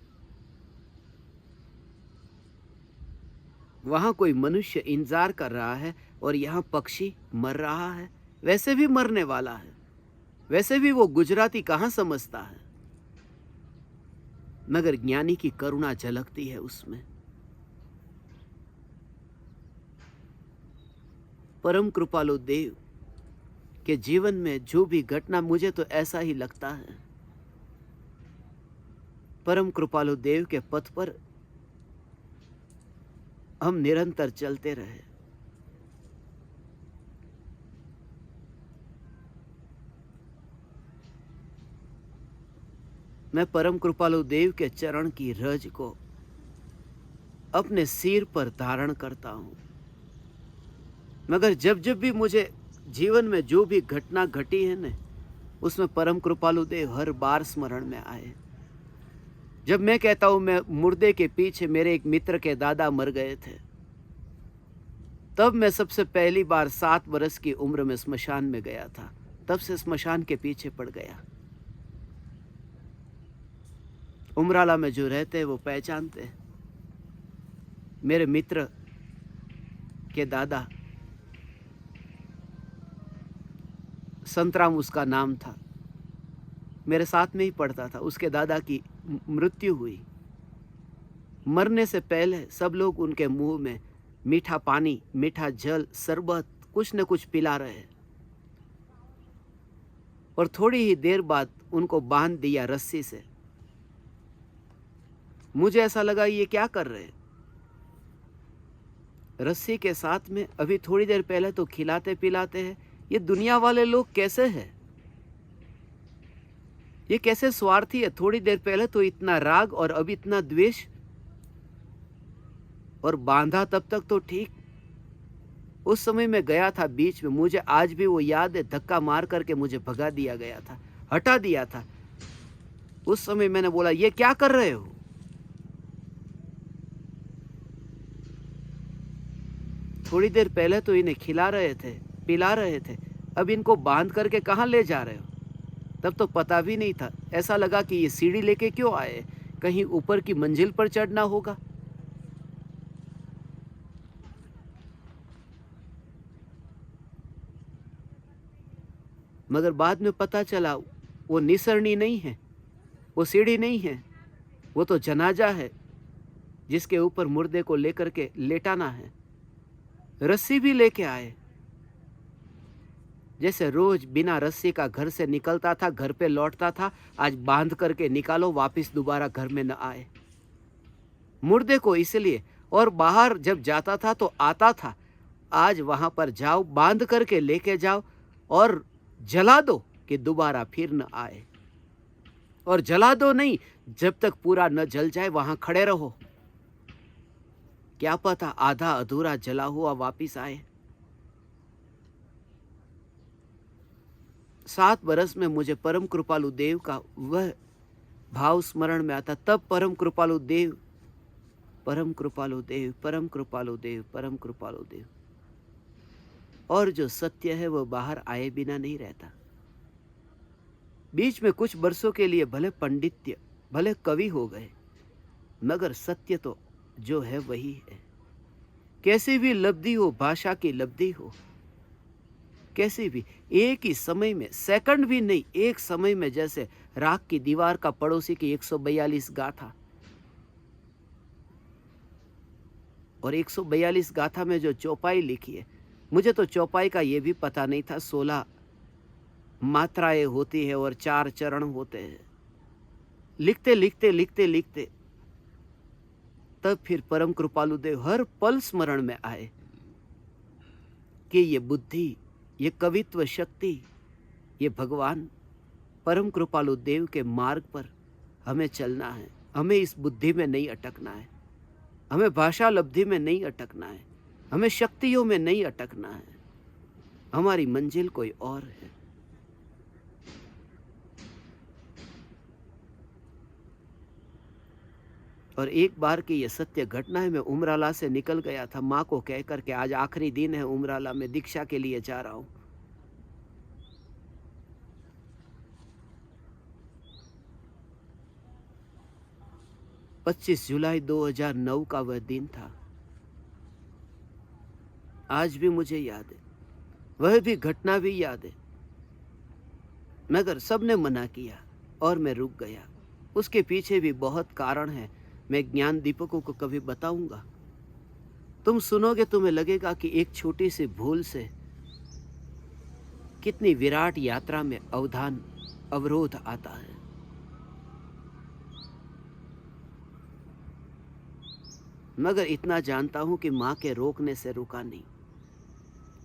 वहां कोई मनुष्य इंतजार कर रहा है और यहां पक्षी मर रहा है, वैसे भी मरने वाला है। वैसे भी वो गुजराती कहां समझता है, मगर ज्ञानी की करुणा झलकती है उसमें। परम कृपालु देव के जीवन में जो भी घटना, मुझे तो ऐसा ही लगता है, परम कृपालु देव के पथ पर हम निरंतर चलते रहे। मैं परम कृपालु देव के चरण की रज को अपने सिर पर धारण करता हूं, मगर जब जब भी मुझे जीवन में जो भी घटना घटी है न, उसमें परम कृपालु देव हर बार स्मरण में आए। जब मैं कहता हूं मैं मुर्दे के पीछे, मेरे एक मित्र के दादा मर गए थे, तब मैं सबसे पहली बार 7 वर्ष की उम्र में स्मशान में गया था। तब से स्मशान के पीछे पड़ गया। उमराला में जो रहते हैं वो पहचानते हैं। मेरे मित्र के दादा संतराम उसका नाम था, मेरे साथ में ही पढ़ता था। उसके दादा की मृत्यु हुई। मरने से पहले सब लोग उनके मुंह में मीठा पानी, मीठा जल, शरबत कुछ न कुछ पिला रहे, और थोड़ी ही देर बाद उनको बांध दिया रस्सी से। मुझे ऐसा लगा ये क्या कर रहे हैं रस्सी के साथ में। अभी थोड़ी देर पहले तो खिलाते पिलाते हैं। ये दुनिया वाले लोग कैसे हैं? ये कैसे स्वार्थी है? थोड़ी देर पहले तो इतना राग और अब इतना द्वेष। और बांधा तब तक तो ठीक। उस समय मैं गया था बीच में, मुझे आज भी वो याद है, धक्का मार करके मुझे भगा दिया गया था, हटा दिया था। उस समय मैंने बोला ये क्या कर रहे हो? थोड़ी देर पहले तो इन्हें खिला रहे थे, पिला रहे थे, अब इनको बांध करके कहाँ ले जा रहे हो? तब तो पता भी नहीं था। ऐसा लगा कि ये सीढ़ी लेके क्यों आए, कहीं ऊपर की मंजिल पर चढ़ना होगा। मगर बाद में पता चला वो निसरनी नहीं है, वो सीढ़ी नहीं है, वो तो जनाजा है जिसके ऊपर मुर्दे को लेकर के लेटाना है। रस्सी भी लेके आए। जैसे रोज बिना रस्सी का घर से निकलता था, घर पे लौटता था, आज बांध करके निकालो, वापस दोबारा घर में न आए। मुर्दे को इसलिए, और बाहर जब जाता था तो आता था, आज वहां पर जाओ, बांध करके लेके जाओ और जला दो कि दोबारा फिर न आए। और जला दो नहीं, जब तक पूरा न जल जाए वहां खड़े रहो। क्या पता आधा अधूरा जला हुआ वापिस आए। 7 बरस में मुझे परम कृपालु देव का वह भाव स्मरण में आता। तब परम कृपालु देव, परम कृपालु देव, परम कृपालु देव, परम कृपालु देव। और जो सत्य है वो बाहर आए बिना नहीं रहता। बीच में कुछ वर्षों के लिए भले पंडित्य, भले कवि हो गए, मगर सत्य तो जो है वही है। कैसी भी लब्धि हो, भाषा की लब्धि हो, कैसी भी, एक ही समय में, सेकंड भी नहीं, एक समय में, जैसे राख की दीवार का पड़ोसी की 142 गाथा, और 142 गाथा में जो चौपाई लिखी है, मुझे तो चौपाई का ये भी पता नहीं था। 16 मात्राएं होती है और 4 चरण होते हैं। लिखते लिखते लिखते लिखते तब फिर परम कृपालु देव हर पल स्मरण में आए कि ये बुद्धि, ये कवित्व शक्ति, ये भगवान परम कृपालु देव के मार्ग पर हमें चलना है। हमें इस बुद्धि में नहीं अटकना है, हमें भाषा लब्धि में नहीं अटकना है, हमें शक्तियों में नहीं अटकना है। हमारी मंजिल कोई और है। और एक बार की ये सत्य घटना है। मैं उमराला से निकल गया था, माँ को कह कर के आज आखिरी दिन है उमराला में, दीक्षा के लिए जा रहा हूं। पच्चीस जुलाई 2009 का वह दिन था। आज भी मुझे याद है, वह भी घटना भी याद है। मगर सबने मना किया और मैं रुक गया। उसके पीछे भी बहुत कारण है, मैं ज्ञान दीपकों को कभी बताऊंगा। तुम सुनोगे, तुम्हें लगेगा कि एक छोटी सी भूल से कितनी विराट यात्रा में अवधान, अवरोध आता है। मगर इतना जानता हूं कि मां के रोकने से रुका नहीं,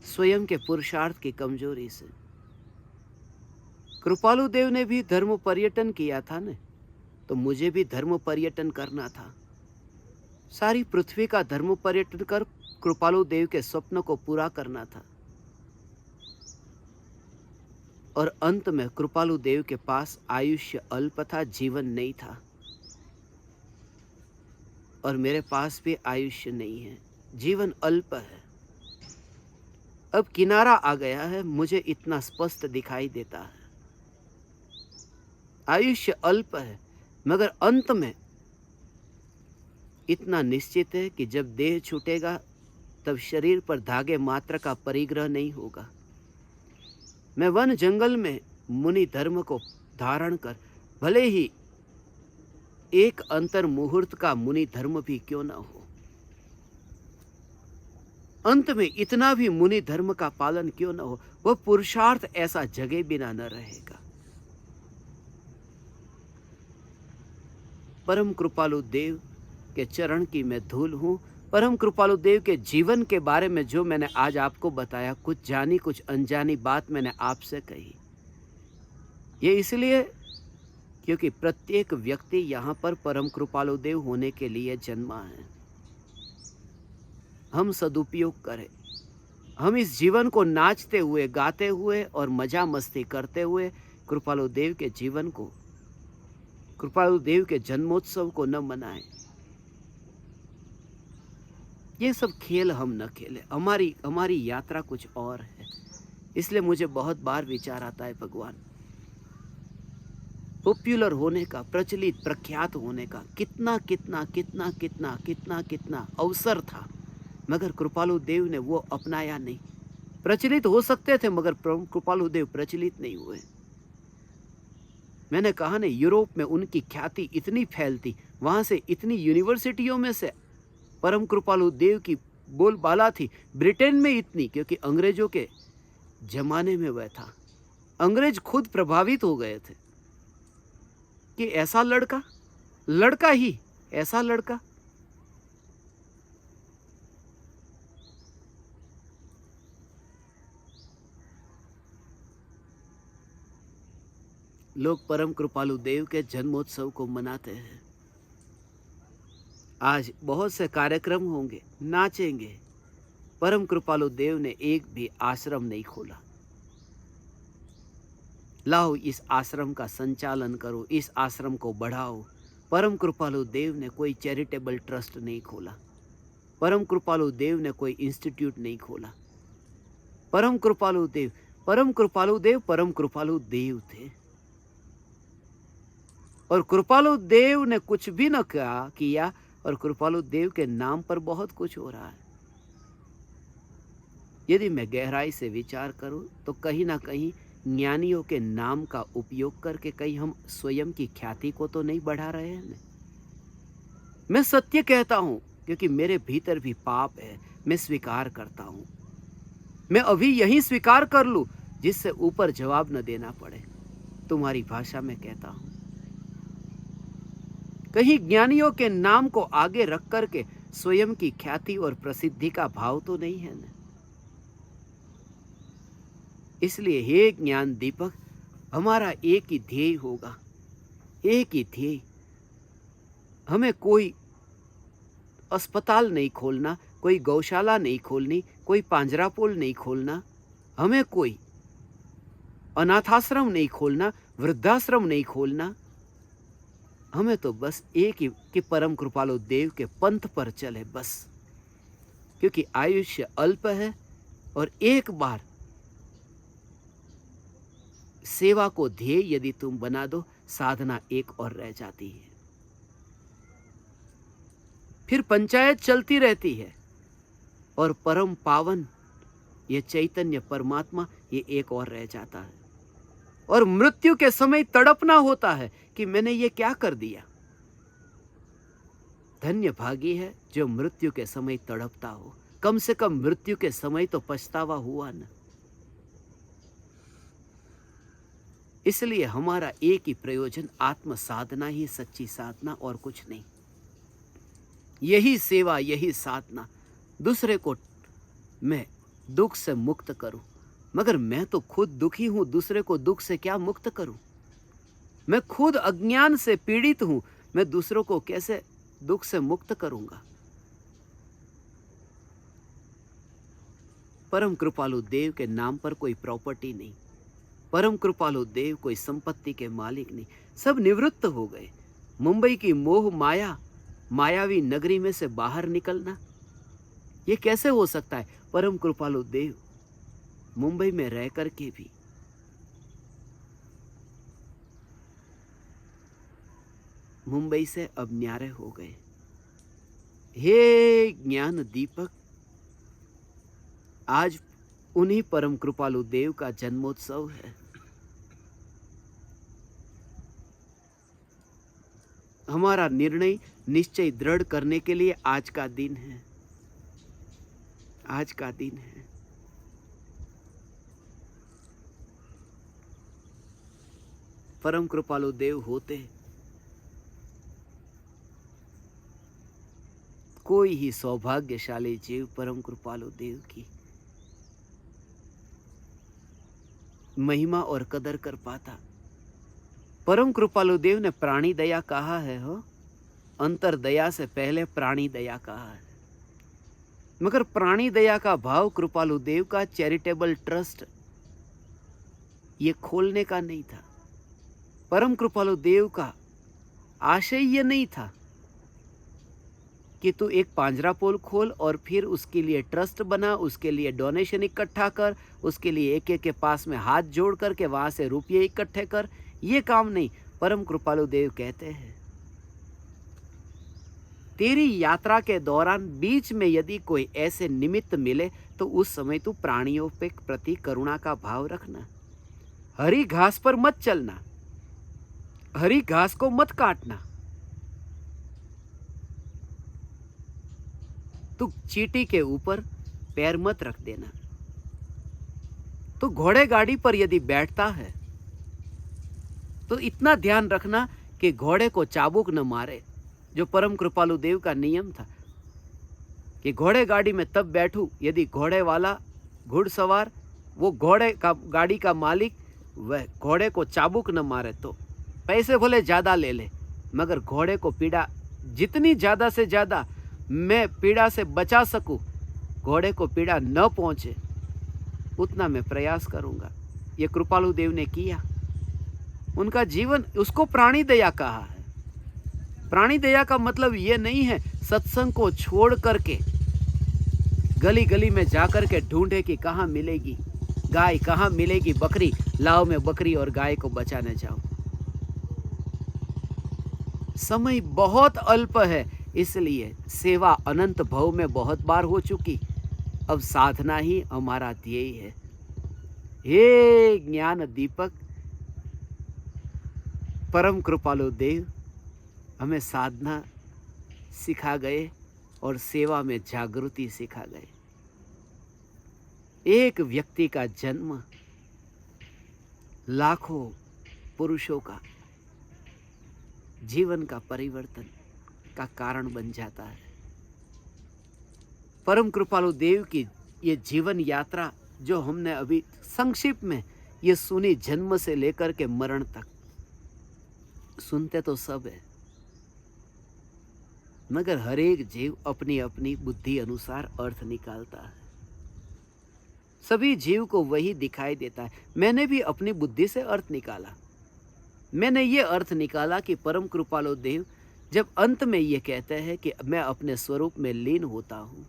स्वयं के पुरुषार्थ की कमजोरी से। कृपालु देव ने भी धर्म पर्यटन किया था न, तो मुझे भी धर्म पर्यटन करना था। सारी पृथ्वी का धर्म पर्यटन कर कृपालु देव के स्वप्न को पूरा करना था। और अंत में कृपालु देव के पास आयुष्य अल्प था, जीवन नहीं था। और मेरे पास भी आयुष्य नहीं है, जीवन अल्प है। अब किनारा आ गया है, मुझे इतना स्पष्ट दिखाई देता है। आयुष्य अल्प है, मगर अंत में इतना निश्चित है कि जब देह छूटेगा तब शरीर पर धागे मात्र का परिग्रह नहीं होगा। मैं वन जंगल में मुनि धर्म को धारण कर भले ही एक अंतर मुहूर्त का मुनि धर्म भी क्यों न हो, अंत में इतना भी मुनि धर्म का पालन क्यों न हो, वह पुरुषार्थ ऐसा जगे बिना न रहेगा। परम कृपालु देव के चरण की मैं धूल हूं। परम कृपालु देव के जीवन के बारे में जो मैंने आज आपको बताया, कुछ जानी कुछ अनजानी बात मैंने आपसे कही, ये इसलिए क्योंकि प्रत्येक व्यक्ति यहाँ पर परम कृपालु देव होने के लिए जन्मा है। हम सदुपयोग करें, हम इस जीवन को नाचते हुए, गाते हुए और मजा मस्ती करते हुए कृपालु देव के जीवन को, कृपालु देव के जन्मोत्सव को न मनाएं। ये सब खेल हम न खेलें। हमारी यात्रा कुछ और है। इसलिए मुझे बहुत बार विचार आता है, भगवान, पॉपुलर होने का, प्रचलित प्रख्यात होने का कितना कितना कितना कितना कितना कितना अवसर था, मगर कृपालु देव ने वो अपनाया नहीं। प्रचलित हो सकते थे मगर कृपालु देव प्रचलित नहीं हुए। मैंने कहा ना, यूरोप में उनकी ख्याति इतनी फैलती, वहां से इतनी यूनिवर्सिटियों में से परम कृपालु देव की बोलबाला थी। ब्रिटेन में इतनी, क्योंकि अंग्रेजों के जमाने में वह था। अंग्रेज खुद प्रभावित हो गए थे कि ऐसा लड़का ही ऐसा लड़का। लोग परम कृपालु देव के जन्मोत्सव को मनाते हैं। आज बहुत से कार्यक्रम होंगे, नाचेंगे। परम कृपालु देव ने एक भी आश्रम नहीं खोला। लाओ, इस आश्रम का संचालन करो, इस आश्रम को बढ़ाओ। परम कृपालु देव ने कोई चैरिटेबल ट्रस्ट नहीं खोला। परम कृपालु देव ने कोई इंस्टीट्यूट नहीं खोला। परम कृपालु देव परम कृपालु देव थे। और कृपालु देव ने कुछ भी न किया, और कृपालु देव के नाम पर बहुत कुछ हो रहा है। यदि मैं गहराई से विचार करूं तो कहीं ना कहीं ज्ञानियों के नाम का उपयोग करके कहीं हम स्वयं की ख्याति को तो नहीं बढ़ा रहे हैं। मैं सत्य कहता हूं, क्योंकि मेरे भीतर भी पाप है। मैं स्वीकार करता हूं। मैं अभी यही स्वीकार कर लूं जिससे ऊपर जवाब न देना पड़े। तुम्हारी भाषा में कहता हूं, कहीं ज्ञानियों के नाम को आगे रख करके स्वयं की ख्याति और प्रसिद्धि का भाव तो नहीं है ना। इसलिए हे ज्ञान दीपक, हमारा एक ही ध्येय होगा, एक ही ध्येय। हमें कोई अस्पताल नहीं खोलना, कोई गौशाला नहीं खोलनी, कोई पांजरापोल नहीं खोलना, हमें कोई अनाथाश्रम नहीं खोलना, वृद्धाश्रम नहीं खोलना। हमें तो बस एक ही कि परम कृपालु देव के पंथ पर चले बस। क्योंकि आयुष्य अल्प है और एक बार सेवा को ध्येय यदि तुम बना दो, साधना एक और रह जाती है। फिर पंचायत चलती रहती है और परम पावन ये चैतन्य परमात्मा ये एक और रह जाता है। और मृत्यु के समय तड़पना होता है कि मैंने ये क्या कर दिया। धन्य भागी है जो मृत्यु के समय तड़पता हो। कम से कम मृत्यु के समय तो पछतावा हुआ न। इसलिए हमारा एक ही प्रयोजन, आत्म साधना ही सच्ची साधना, और कुछ नहीं। यही सेवा, यही साधना। दूसरे को मैं दुख से मुक्त करूं, मगर मैं तो खुद दुखी हूं। दूसरे को दुख से क्या मुक्त करूं? मैं खुद अज्ञान से पीड़ित हूं। मैं दूसरों को कैसे दुख से मुक्त करूंगा? परम कृपालु देव के नाम पर कोई प्रॉपर्टी नहीं। परम कृपालु देव कोई संपत्ति के मालिक नहीं। सब निवृत्त हो गए। मुंबई की मोह माया, मायावी नगरी में से बाहर निकलना, ये कैसे हो सकता है? परम कृपालु देव मुंबई में रह करके भी मुंबई से अब न्यारे हो गए। हे ज्ञान दीपक, आज उन्हीं परम कृपालु देव का जन्मोत्सव है। हमारा निर्णय निश्चय दृढ़ करने के लिए आज का दिन है, आज का दिन है। परम कृपालु देव होते कोई ही सौभाग्यशाली जीव परम कृपालु देव की महिमा और कदर कर पाता। परम कृपालु देव ने प्राणी दया कहा है, हो अंतर दया से पहले प्राणी दया कहा है। मगर प्राणी दया का भाव कृपालु देव का चैरिटेबल ट्रस्ट ये खोलने का नहीं था। परम कृपालु देव का आशय ये नहीं था कि तू एक पांजरापोल खोल और फिर उसके लिए ट्रस्ट बना, उसके लिए डोनेशन इकट्ठा कर, उसके लिए एक एक के पास में हाथ जोड़ करके वहां से रुपये इकट्ठे कर। ये काम नहीं। परम कृपालु देव कहते हैं तेरी यात्रा के दौरान बीच में यदि कोई ऐसे निमित्त मिले तो उस समय तू प्राणियों पे प्रति करुणा का भाव रखना। हरी घास पर मत चलना, हरी घास को मत काटना। तू चींटी के ऊपर पैर मत रख देना। तो घोड़े गाड़ी पर यदि बैठता है तो इतना ध्यान रखना कि घोड़े को चाबुक न मारे, जो परम कृपालु देव का नियम था कि घोड़े गाड़ी में तब बैठूं यदि घोड़े वाला घुड़सवार, वो घोड़े का गाड़ी का मालिक, वह घोड़े को चाबुक न मारे। तो पैसे भले ज़्यादा ले ले, मगर घोड़े को पीड़ा जितनी ज़्यादा से ज़्यादा मैं पीड़ा से बचा सकूं, घोड़े को पीड़ा न पहुंचे, उतना मैं प्रयास करूंगा। ये कृपालु देव ने किया। उनका जीवन, उसको प्राणी दया कहा है। प्राणी दया का मतलब ये नहीं है सत्संग को छोड़ करके गली गली में जाकर के ढूंढे कि कहाँ मिलेगी गाय, कहाँ मिलेगी बकरी, लाओ मैं बकरी और गाय को बचाने जाऊं। समय बहुत अल्प है, इसलिए सेवा अनंत भव में बहुत बार हो चुकी। अब साधना ही हमारा ध्येय है। हे ज्ञान दीपक परम कृपालु देव हमें साधना सिखा गए और सेवा में जागृति सिखा गए। एक व्यक्ति का जन्म लाखों पुरुषों का जीवन का परिवर्तन का कारण बन जाता है। परम कृपालु देव की ये जीवन यात्रा जो हमने अभी संक्षिप्त में ये सुनी, जन्म से लेकर के मरण तक, सुनते तो सब है, मगर हर एक जीव अपनी अपनी बुद्धि अनुसार अर्थ निकालता है। सभी जीव को वही दिखाई देता है। मैंने भी अपनी बुद्धि से अर्थ निकाला। मैंने ये अर्थ निकाला कि परम कृपालु देव जब अंत में ये कहते हैं कि मैं अपने स्वरूप में लीन होता हूं,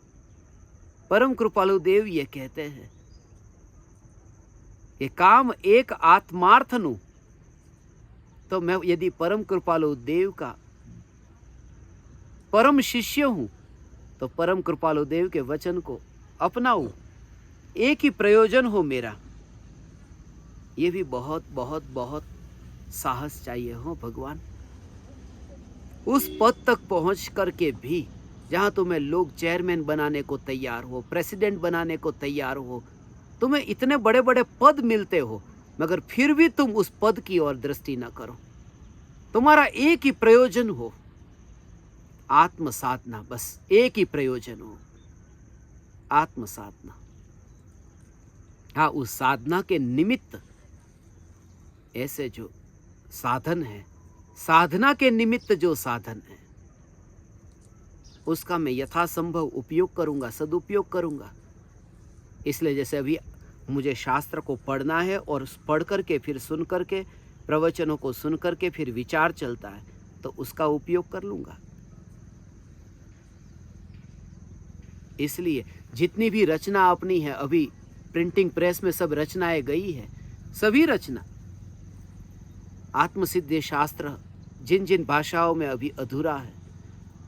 परम कृपालु देव ये कहते हैं कि काम एक आत्मार्थ नु, तो मैं यदि परम कृपालु देव का परम शिष्य हूं तो परम कृपालु देव के वचन को अपनाऊं, एक ही प्रयोजन हो मेरा। ये भी बहुत बहुत बहुत साहस चाहिए हो भगवान। उस पद तक पहुंच करके भी जहां तुम्हें लोग चेयरमैन बनाने को तैयार हो, प्रेसिडेंट बनाने को तैयार हो, तुम्हें इतने बड़े बड़े पद मिलते हो, मगर फिर भी तुम उस पद की ओर दृष्टि न करो। तुम्हारा एक ही प्रयोजन हो, आत्म साधना। बस एक ही प्रयोजन हो, आत्म साधना। हाँ, उस साधना के निमित्त ऐसे जो साधन है, साधना के निमित्त जो साधन है, उसका मैं यथासंभव उपयोग करूंगा, सदुपयोग करूंगा। इसलिए जैसे अभी मुझे शास्त्र को पढ़ना है और पढ़ करके फिर सुन करके, प्रवचनों को सुन करके फिर विचार चलता है, तो उसका उपयोग कर लूंगा। इसलिए जितनी भी रचना अपनी है, अभी प्रिंटिंग प्रेस में सब रचनाएं गई है, सभी रचना आत्मसिद्ध शास्त्र जिन जिन भाषाओं में अभी अधूरा है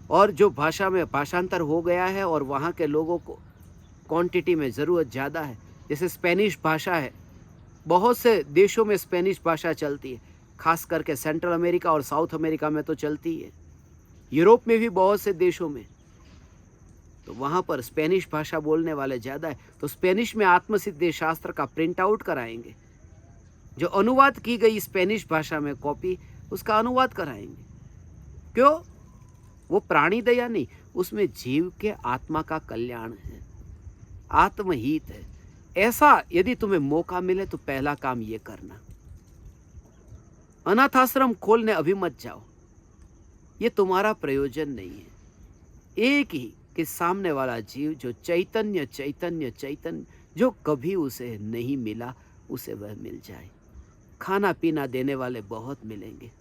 और जो भाषा में भाषांतर हो गया है और वहाँ के लोगों को क्वांटिटी में ज़रूरत ज़्यादा है, जैसे स्पेनिश भाषा है, बहुत से देशों में स्पेनिश भाषा चलती है, खास करके सेंट्रल अमेरिका और साउथ अमेरिका में तो चलती है, यूरोप में भी बहुत से देशों में, तो वहाँ पर स्पेनिश भाषा बोलने वाले ज़्यादा है। तो स्पेनिश में आत्मसिद्धि शास्त्र का प्रिंट आउट कराएंगे, जो अनुवाद की गई स्पेनिश भाषा में कॉपी, उसका अनुवाद कराएंगे। क्यों? वो प्राणी दया नहीं, उसमें जीव के आत्मा का कल्याण है, आत्महित है। ऐसा यदि तुम्हें मौका मिले तो पहला काम ये करना। अनाथ आश्रम खोलने अभी मत जाओ, ये तुम्हारा प्रयोजन नहीं है। एक ही कि सामने वाला जीव जो चैतन्य चैतन्य चैतन्य, जो कभी उसे नहीं मिला, उसे वह मिल जाए। खाना पीना देने वाले बहुत मिलेंगे,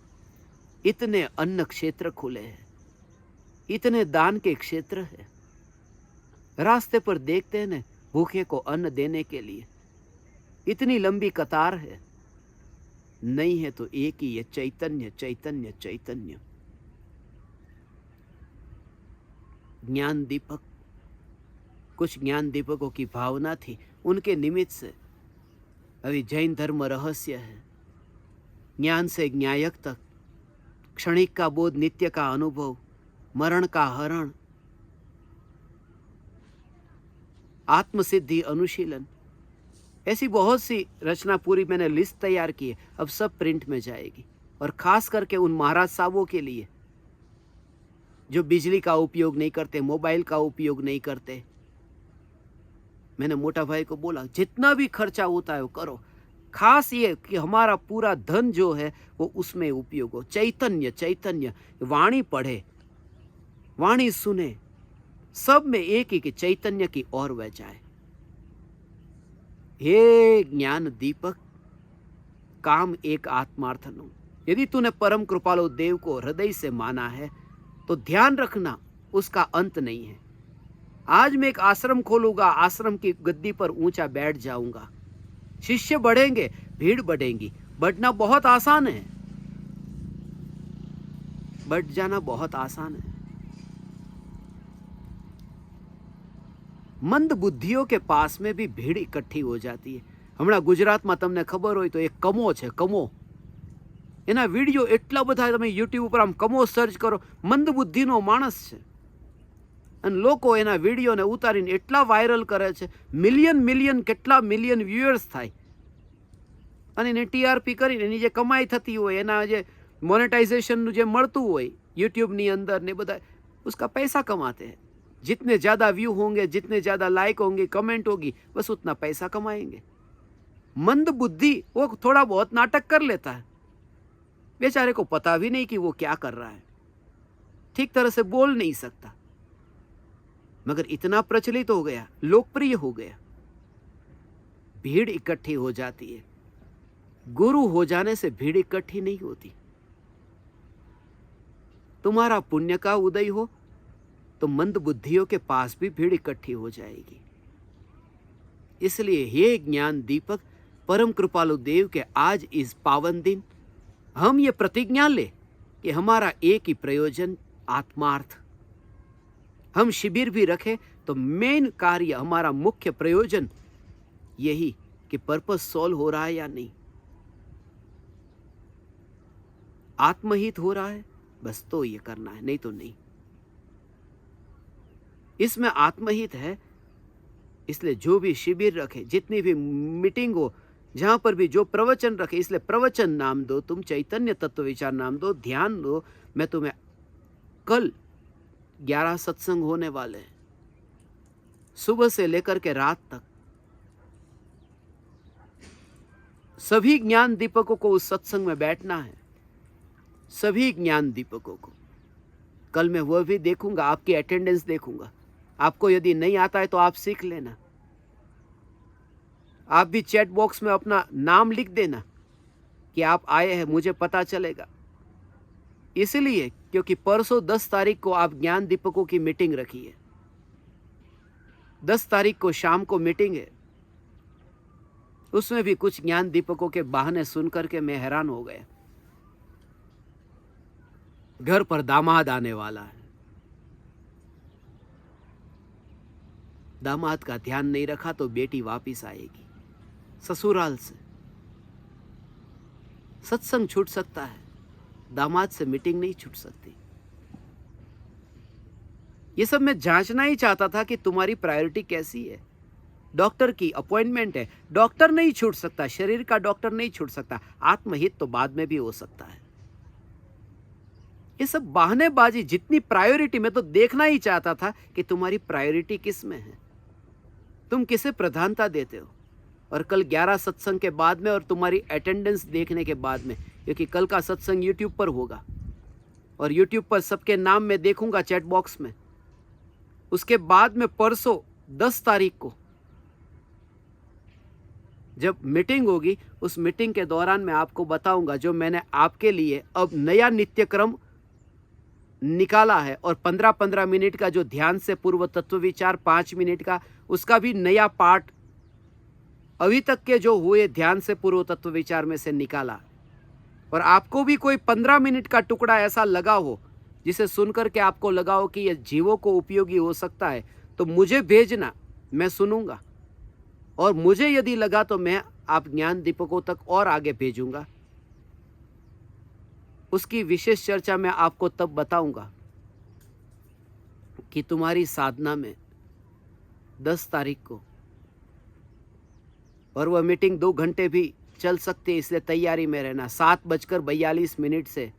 इतने अन्न क्षेत्र खुले हैं, इतने दान के क्षेत्र है। रास्ते पर देखते हैं ना, भूखे को अन्न देने के लिए इतनी लंबी कतार है। नहीं है तो एक ही है, चैतन्य चैतन्य चैतन्य। ज्ञान दीपक, कुछ ज्ञान दीपकों की भावना थी, उनके निमित्त से अभी जैन धर्म रहस्य है। ज्ञान से ज्ञायक तक, क्षणिक का बोध, नित्य का अनुभव, मरण का हरण, आत्मसिद्धि अनुशीलन, ऐसी बहुत सी रचना पूरी मैंने लिस्ट तैयार की है। अब सब प्रिंट में जाएगी, और खास करके उन महाराज साहबों के लिए जो बिजली का उपयोग नहीं करते, मोबाइल का उपयोग नहीं करते। मैंने मोटा भाई को बोला जितना भी खर्चा होता है वो करो, खास ये कि हमारा पूरा धन जो है वो उसमें उपयोग हो। चैतन्य चैतन्य, वाणी पढ़े, वाणी सुने, सब में एक ही कि चैतन्य की ओर वह जाए। हे ज्ञान दीपक, काम एक आत्मार्थनु। यदि तूने परम कृपालु देव को हृदय से माना है तो ध्यान रखना, उसका अंत नहीं है। आज मैं एक आश्रम खोलूंगा, आश्रम की गद्दी पर ऊंचा बैठ जाऊंगा, शिष्य बढ़ेंगे, भीड़ बढ़ेगी। बढ़ना बहुत आसान है, बढ़ जाना बहुत आसान है। मंद बुद्धियों के पास में भी भीड़ इकट्ठी हो जाती है। हमारा गुजरात में तमने खबर हो तो एक कमो है, कमो, एना वीडियो एटला बधा, તમે YouTube ઉપર આમ કમો સર્ચ કરો, મંદ બુદ્ધિનો માણસ છે અને લોકો એના વિડીયોને ઉતારીને એટલા વાયરલ કરે છે, મિલિયન કેટલા મિલિયન વ્યુઅર્સ થાય અને એને ટીઆરપી કરીને એની જે કમાઈ થતી હોય, એના જે મોનેટાઇઝેશનનું જે મળતું હોય યુટ્યુબની અંદર ને બધા, उसका पैसा कमाते हैं। जितने ज़्यादा व्यू होंगे, जितने ज़्यादा लाइक होंगे, कमेंट होगी, बस उतना पैसा कमाएंगे। मंद बुद्धि वो थोड़ा बहुत नाटक कर लेता है, बेचारे को पता भी नहीं कि वो क्या कर रहा है, ठीक तरह से बोल नहीं सकता, मगर इतना प्रचलित हो गया, लोकप्रिय हो गया, भीड़ इकट्ठी हो जाती है। गुरु हो जाने से भीड़ इकट्ठी नहीं होती। तुम्हारा पुण्य का उदय हो तो मंद बुद्धियों के पास भी भीड़ इकट्ठी हो जाएगी। इसलिए हे ज्ञान दीपक, परम कृपालु देव के आज इस पावन दिन हम ये प्रतिज्ञा ले कि हमारा एक ही प्रयोजन, आत्मार्थ। हम शिविर भी रखें तो मेन कार्य, हमारा मुख्य प्रयोजन यही कि पर्पस सॉल्व हो रहा है या नहीं, आत्महित हो रहा है, बस तो ये करना है, नहीं तो नहीं। इसमें आत्महित है, इसलिए जो भी शिविर रखे, जितनी भी मीटिंग हो, जहां पर भी जो प्रवचन रखे, इसलिए प्रवचन नाम दो, तुम चैतन्य तत्व विचार नाम दो, ध्यान दो। मैं तुम्हें कल 11 सत्संग होने वाले हैं, सुबह से लेकर के रात तक। सभी ज्ञान दीपकों को उस सत्संग में बैठना है, सभी ज्ञान दीपकों को। कल मैं वह भी देखूंगा, आपकी अटेंडेंस देखूंगा। आपको यदि नहीं आता है तो आप सीख लेना। आप भी चैट बॉक्स में अपना नाम लिख देना कि आप आए हैं, मुझे पता चलेगा। इसलिए क्योंकि परसों 10 तारीख को आप ज्ञान दीपकों की मीटिंग रखी है, 10 तारीख को शाम को मीटिंग है। उसमें भी कुछ ज्ञान दीपकों के बहाने सुन करके मैं हैरान हो गया। घर पर दामाद आने वाला है, दामाद का ध्यान नहीं रखा तो बेटी वापिस आएगी ससुराल से। सत्संग छूट सकता है, दामाद से मीटिंग नहीं छूट सकती। ये सब मैं जांचना ही चाहता था कि तुम्हारी प्रायोरिटी कैसी है। डॉक्टर की अपॉइंटमेंट है, डॉक्टर नहीं छूट सकता, शरीर का डॉक्टर नहीं छूट सकता, आत्महित तो बाद में भी हो सकता है। ये सब बहानेबाजी, जितनी प्रायोरिटी, मैं तो देखना ही चाहता था कि तुम्हारी प्रायोरिटी किस में है, तुम किसे प्रधानता देते हो। और कल 11 सत्संग के बाद में और तुम्हारी अटेंडेंस देखने के बाद में, क्योंकि कल का सत्संग यूट्यूब पर होगा और यूट्यूब पर सबके नाम मैं देखूंगा चैट बॉक्स में। उसके बाद में परसों 10 तारीख को जब मीटिंग होगी, उस मीटिंग के दौरान मैं आपको बताऊंगा जो मैंने आपके लिए अब नया नित्यक्रम निकाला है। और 15-15 मिनट का जो ध्यान से पूर्व तत्व विचार, 5 मिनट का, उसका भी नया पार्ट अभी तक के जो हुए ध्यान से पूर्व तत्व विचार में से निकाला। और आपको भी कोई 15 मिनट का टुकड़ा ऐसा लगा हो जिसे सुनकर के आपको लगा हो कि यह जीवों को उपयोगी हो सकता है, तो मुझे भेजना, मैं सुनूंगा। और मुझे यदि लगा तो मैं आप ज्ञान दीपकों तक और आगे भेजूंगा। उसकी विशेष चर्चा मैं आपको तब बताऊंगा कि तुम्हारी साधना में 10 तारीख को, और वह मीटिंग 2 घंटे भी चल सकती है, इसलिए तैयारी में रहना। 7:42 से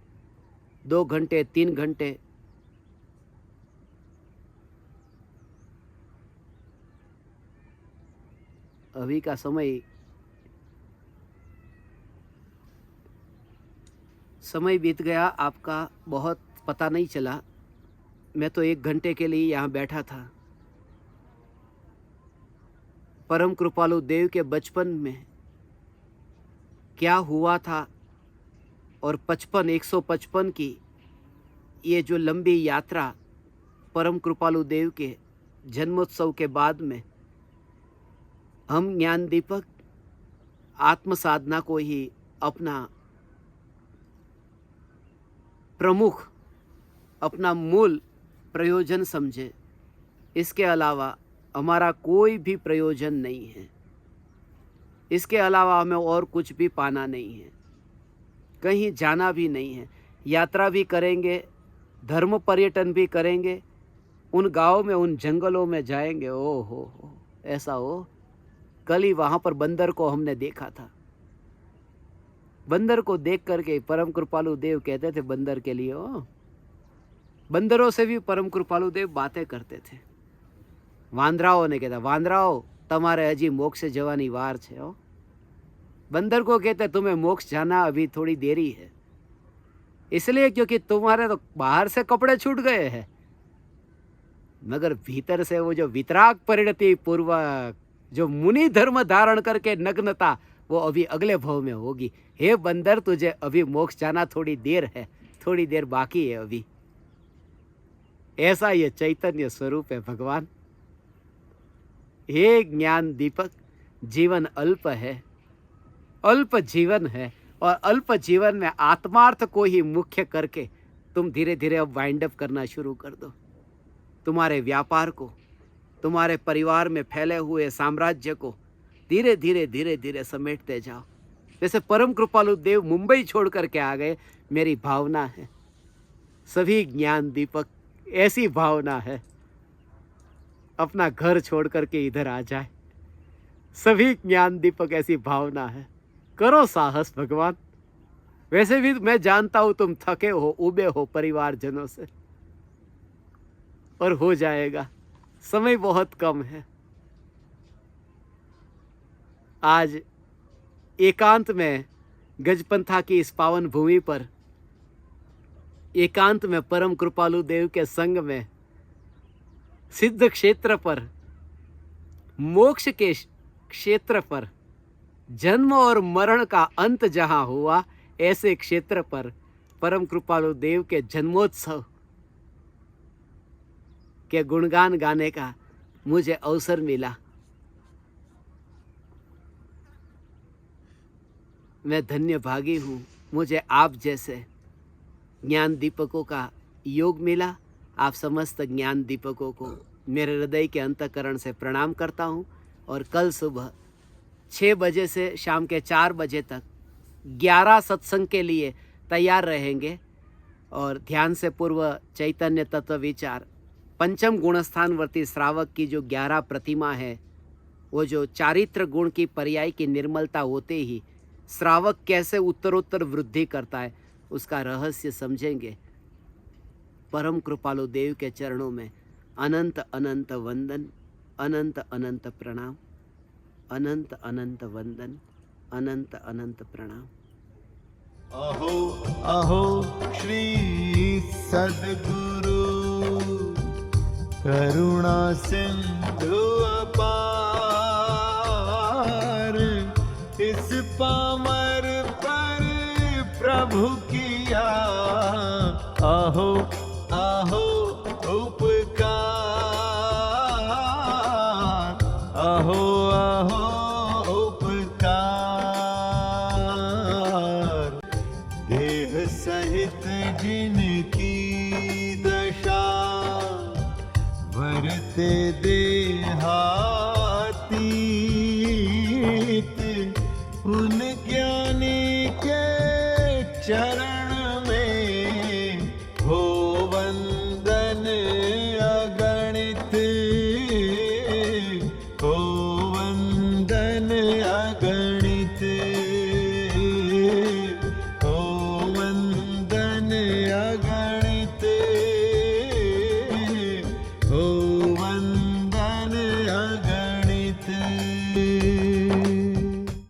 2 घंटे, 3 घंटे। अभी का समय बीत गया, आपका बहुत पता नहीं चला। मैं तो 1 घंटे के लिए यहाँ बैठा था। परम कृपालु देव के बचपन में क्या हुआ था और 155 की ये जो लंबी यात्रा परम कृपालु देव के जन्मोत्सव के बाद में हम ज्ञान दीपक आत्म साधना को ही अपना प्रमुख, अपना मूल प्रयोजन समझे। इसके अलावा हमारा कोई भी प्रयोजन नहीं है, इसके अलावा हमें और कुछ भी पाना नहीं है, कहीं जाना भी नहीं है। यात्रा भी करेंगे, धर्म पर्यटन भी करेंगे, उन गाँव में, उन जंगलों में जाएंगे। ओ हो, ऐसा हो। कल ही वहाँ पर बंदर को हमने देखा था। बंदर को देख करके परम कृपालु देव कहते थे बंदर के लिए, ओ बंदरों से भी परम कृपालु देव बातें करते थे। वांदराओं ने कहता, वांदराओ તમારે હજી મોક્ષ જવાની વાર છે हो। बंदर को कहते तुम्हें मोक्ष जाना अभी थोड़ी देरी है, इसलिए क्योंकि तुम्हारे तो बाहर से कपड़े छूट गए हैं, मगर भीतर से वो जो वितराग परिणति पूर्वक जो मुनि धर्म धारण करके नग्नता, वो अभी अगले भाव में होगी। हे बंदर, तुझे अभी मोक्ष जाना थोड़ी देर है, थोड़ी देर बाकी है अभी। ऐसा ये चैतन्य स्वरूप है भगवान। हे ज्ञान दीपक, जीवन अल्प है, अल्प जीवन है, और अल्प जीवन में आत्मार्थ को ही मुख्य करके तुम धीरे धीरे अब वाइंड अप करना शुरू कर दो। तुम्हारे व्यापार को, तुम्हारे परिवार में फैले हुए साम्राज्य को धीरे धीरे धीरे धीरे समेटते जाओ। जैसे परम कृपालु देव मुंबई छोड़ करके आ गए, मेरी भावना है सभी ज्ञान दीपक ऐसी भावना है अपना घर छोड़ करके इधर आ जाए। सभी ज्ञान दीपक ऐसी भावना है। करो साहस भगवान। वैसे भी मैं जानता हूं तुम थके हो, उबे हो परिवारजनों से, और हो जाएगा। समय बहुत कम है। आज एकांत में गजपंथा की इस पावन भूमि पर, एकांत में परम कृपालु देव के संग में, सिद्ध क्षेत्र पर, मोक्ष के क्षेत्र पर, जन्म और मरण का अंत जहां हुआ, ऐसे क्षेत्र पर परम कृपालु देव के जन्मोत्सव के गुणगान गाने का मुझे अवसर मिला। मैं धन्य भागी हूँ। मुझे आप जैसे ज्ञान दीपकों का योग मिला। आप समस्त ज्ञान दीपकों को मेरे हृदय के अंतःकरण से प्रणाम करता हूँ और कल सुबह 6 बजे से शाम के 4 बजे तक 11 सत्संग के लिए तैयार रहेंगे और ध्यान से पूर्व चैतन्य तत्व विचार पंचम गुणस्थानवर्ती श्रावक की जो 11 प्रतिमा है, वो जो चारित्र गुण की पर्याय की निर्मलता होते ही श्रावक कैसे उत्तरोत्तर वृद्धि करता है, उसका रहस्य समझेंगे। परम कृपालु देव के चरणों में अनंत अनंत वंदन, अनंत अनंत प्रणाम, अनंत अनंत वंदन, अनंत अनंत प्रणाम।
अहो अहो श्री सद्गुरु करुणा सिंधु अपार, इस पामर पर प्रभु किया अहो अहो उपकार, अहो अहो उपकार। देह सहित जिनकी दशा वरते देहातीत, उन ज्ञानी के चरण में हो वंदन अगणित, हो वंदन अगणित।